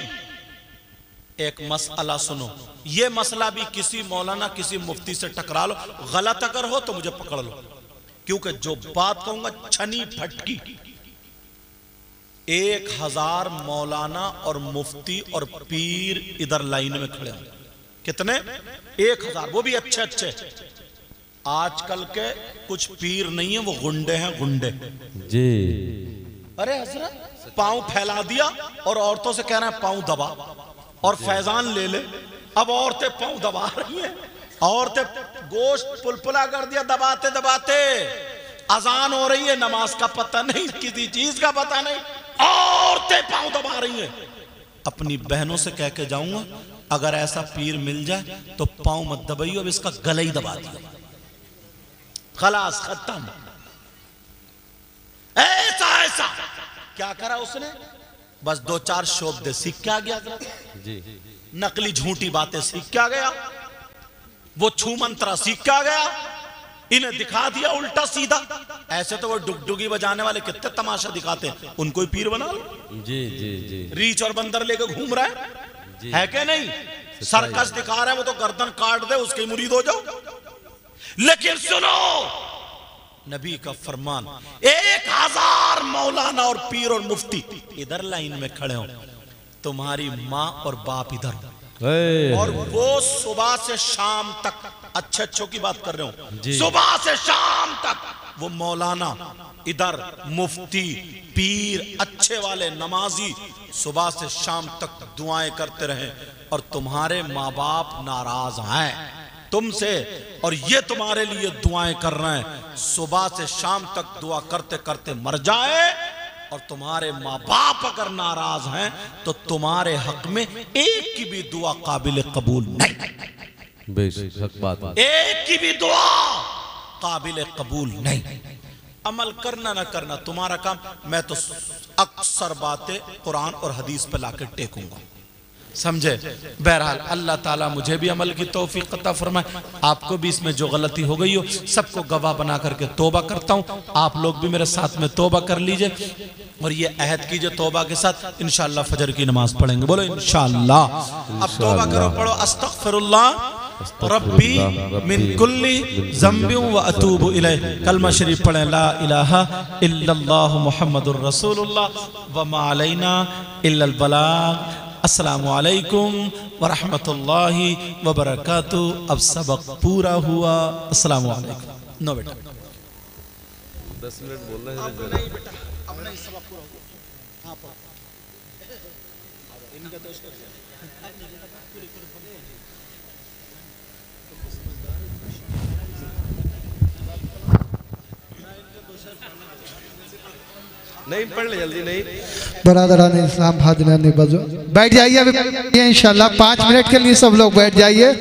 S1: एक मसला सुनो, ये मसला भी किसी मौलाना किसी मुफ्ती से टकरा लो, गलत अगर हो तो मुझे पकड़ लो, क्योंकि जो बात कहूंगा छनी फटकी। 1000 मौलाना और मुफ्ती और पीर इधर लाइन में खड़े हैं। कितने? 1000, वो भी अच्छे अच्छे। आजकल के कुछ पीर नहीं है, वो गुंडे हैं, गुंडे
S2: जी।
S1: अरे हजरत पांव फैला दिया और औरतों से कह रहे हैं पांव दबा, और फैजान ले ले। अब औरतें पांव दबा रही हैं, औरतें गोश्त पुलपुला कर दिया दबाते दबाते। अजान हो रही है, नमाज का पता नहीं, किसी चीज का पता नहीं, औरतें पांव दबा रही हैं। अपनी बहनों से कह के जाऊंगा अगर ऐसा पीर मिल जाए तो पांव मत दबाइयो, अब इसका गला ही दबा दिया, खलास खत्म। ऐसा ऐसा क्या करा उसने? बस 2-4 शब्द सीख के आ गया जी। नकली झूठी बातें सीख के आ गया, वो छू मंत्रा सीख के आ गया, इन्हें दिखा दिया उल्टा सीधा। ऐसे तो वो डुगडुगी बजाने वाले कितने तमाशा दिखाते हैं, उनको ही पीर बना लो। जी जी जी। रीछ और बंदर लेकर घूम रहा है कि नहीं? सर्कस दिखा रहा है, वो तो गर्दन काट दे उसके मुरीद हो जाओ। लेकिन सुनो नबी का फरमान, 1000 मौलाना और पीर और मुफ्ती इधर लाइन में खड़े हो, तुम्हारी माँ और बाप इधर, और वो सुबह से शाम तक, अच्छे अच्छों की बात कर रहे हो, सुबह से शाम तक वो मौलाना इधर, मुफ्ती, पीर, अच्छे वाले नमाजी सुबह से शाम तक दुआएं करते रहे और तुम्हारे माँ बाप नाराज हैं तुमसे और ये तुम्हारे लिए दुआएं कर रहे हैं, सुबह से शाम तक दुआ करते करते मर जाए, और तुम्हारे माँ बाप अगर नाराज हैं तो तुम्हारे हक में एक की भी दुआ काबिल कबूल नहीं।
S2: बेशक बात।
S1: एक की भी दुआ काबिल कबूल नहीं। अमल करना ना करना तुम्हारा काम। मैं तो अक्सर बातें कुरान और हदीस पे लाकर टेकूंगा, समझे? बहरहाल अल्लाह ताला मुझे भी अमल की तौफीक अता फरमाए, आपको भी इसमें जो गलती हो गई हो सबको गवाह बना करके तौबा करता हूँ। आप लोग भी मेरे साथ में तौबा कर लीजिए और ये अहद कीजिए तौबा के साथ इंशाअल्लाह फजर की नमाज पढ़ेंगे। बोलो इंशाअल्लाह। अब तौबा करो, पढ़ो अस्तगफिरुल्लाह रब्बी मिन कुल्ली ज़म्बि व अतूबु इलैह। कलमा शरीफ पढ़ें, ला इलाहा इल्लल्लाह मुहम्मदुर रसूलुल्लाह व मा अलैना इल्लल बलाग। अस्सलामु अलैकुम व रहमतुल्लाहि व बरकातुहू। अब सबक पूरा हुआ। अस्सलामु अलैकुम। नो बेटा
S2: 10 मिनट बोलना है।
S1: अब नहीं बेटा, अब नहीं, सबक पूरा हुआ। हाँ पढ़ो। इनका दोस्त
S2: नहीं पढ़ ले जल्दी नहीं।
S3: बरादरान इस्लाम, भादरान बजो, बैठ जाइए अभी इंशाल्लाह 5 मिनट के लिए सब लोग बैठ जाइए।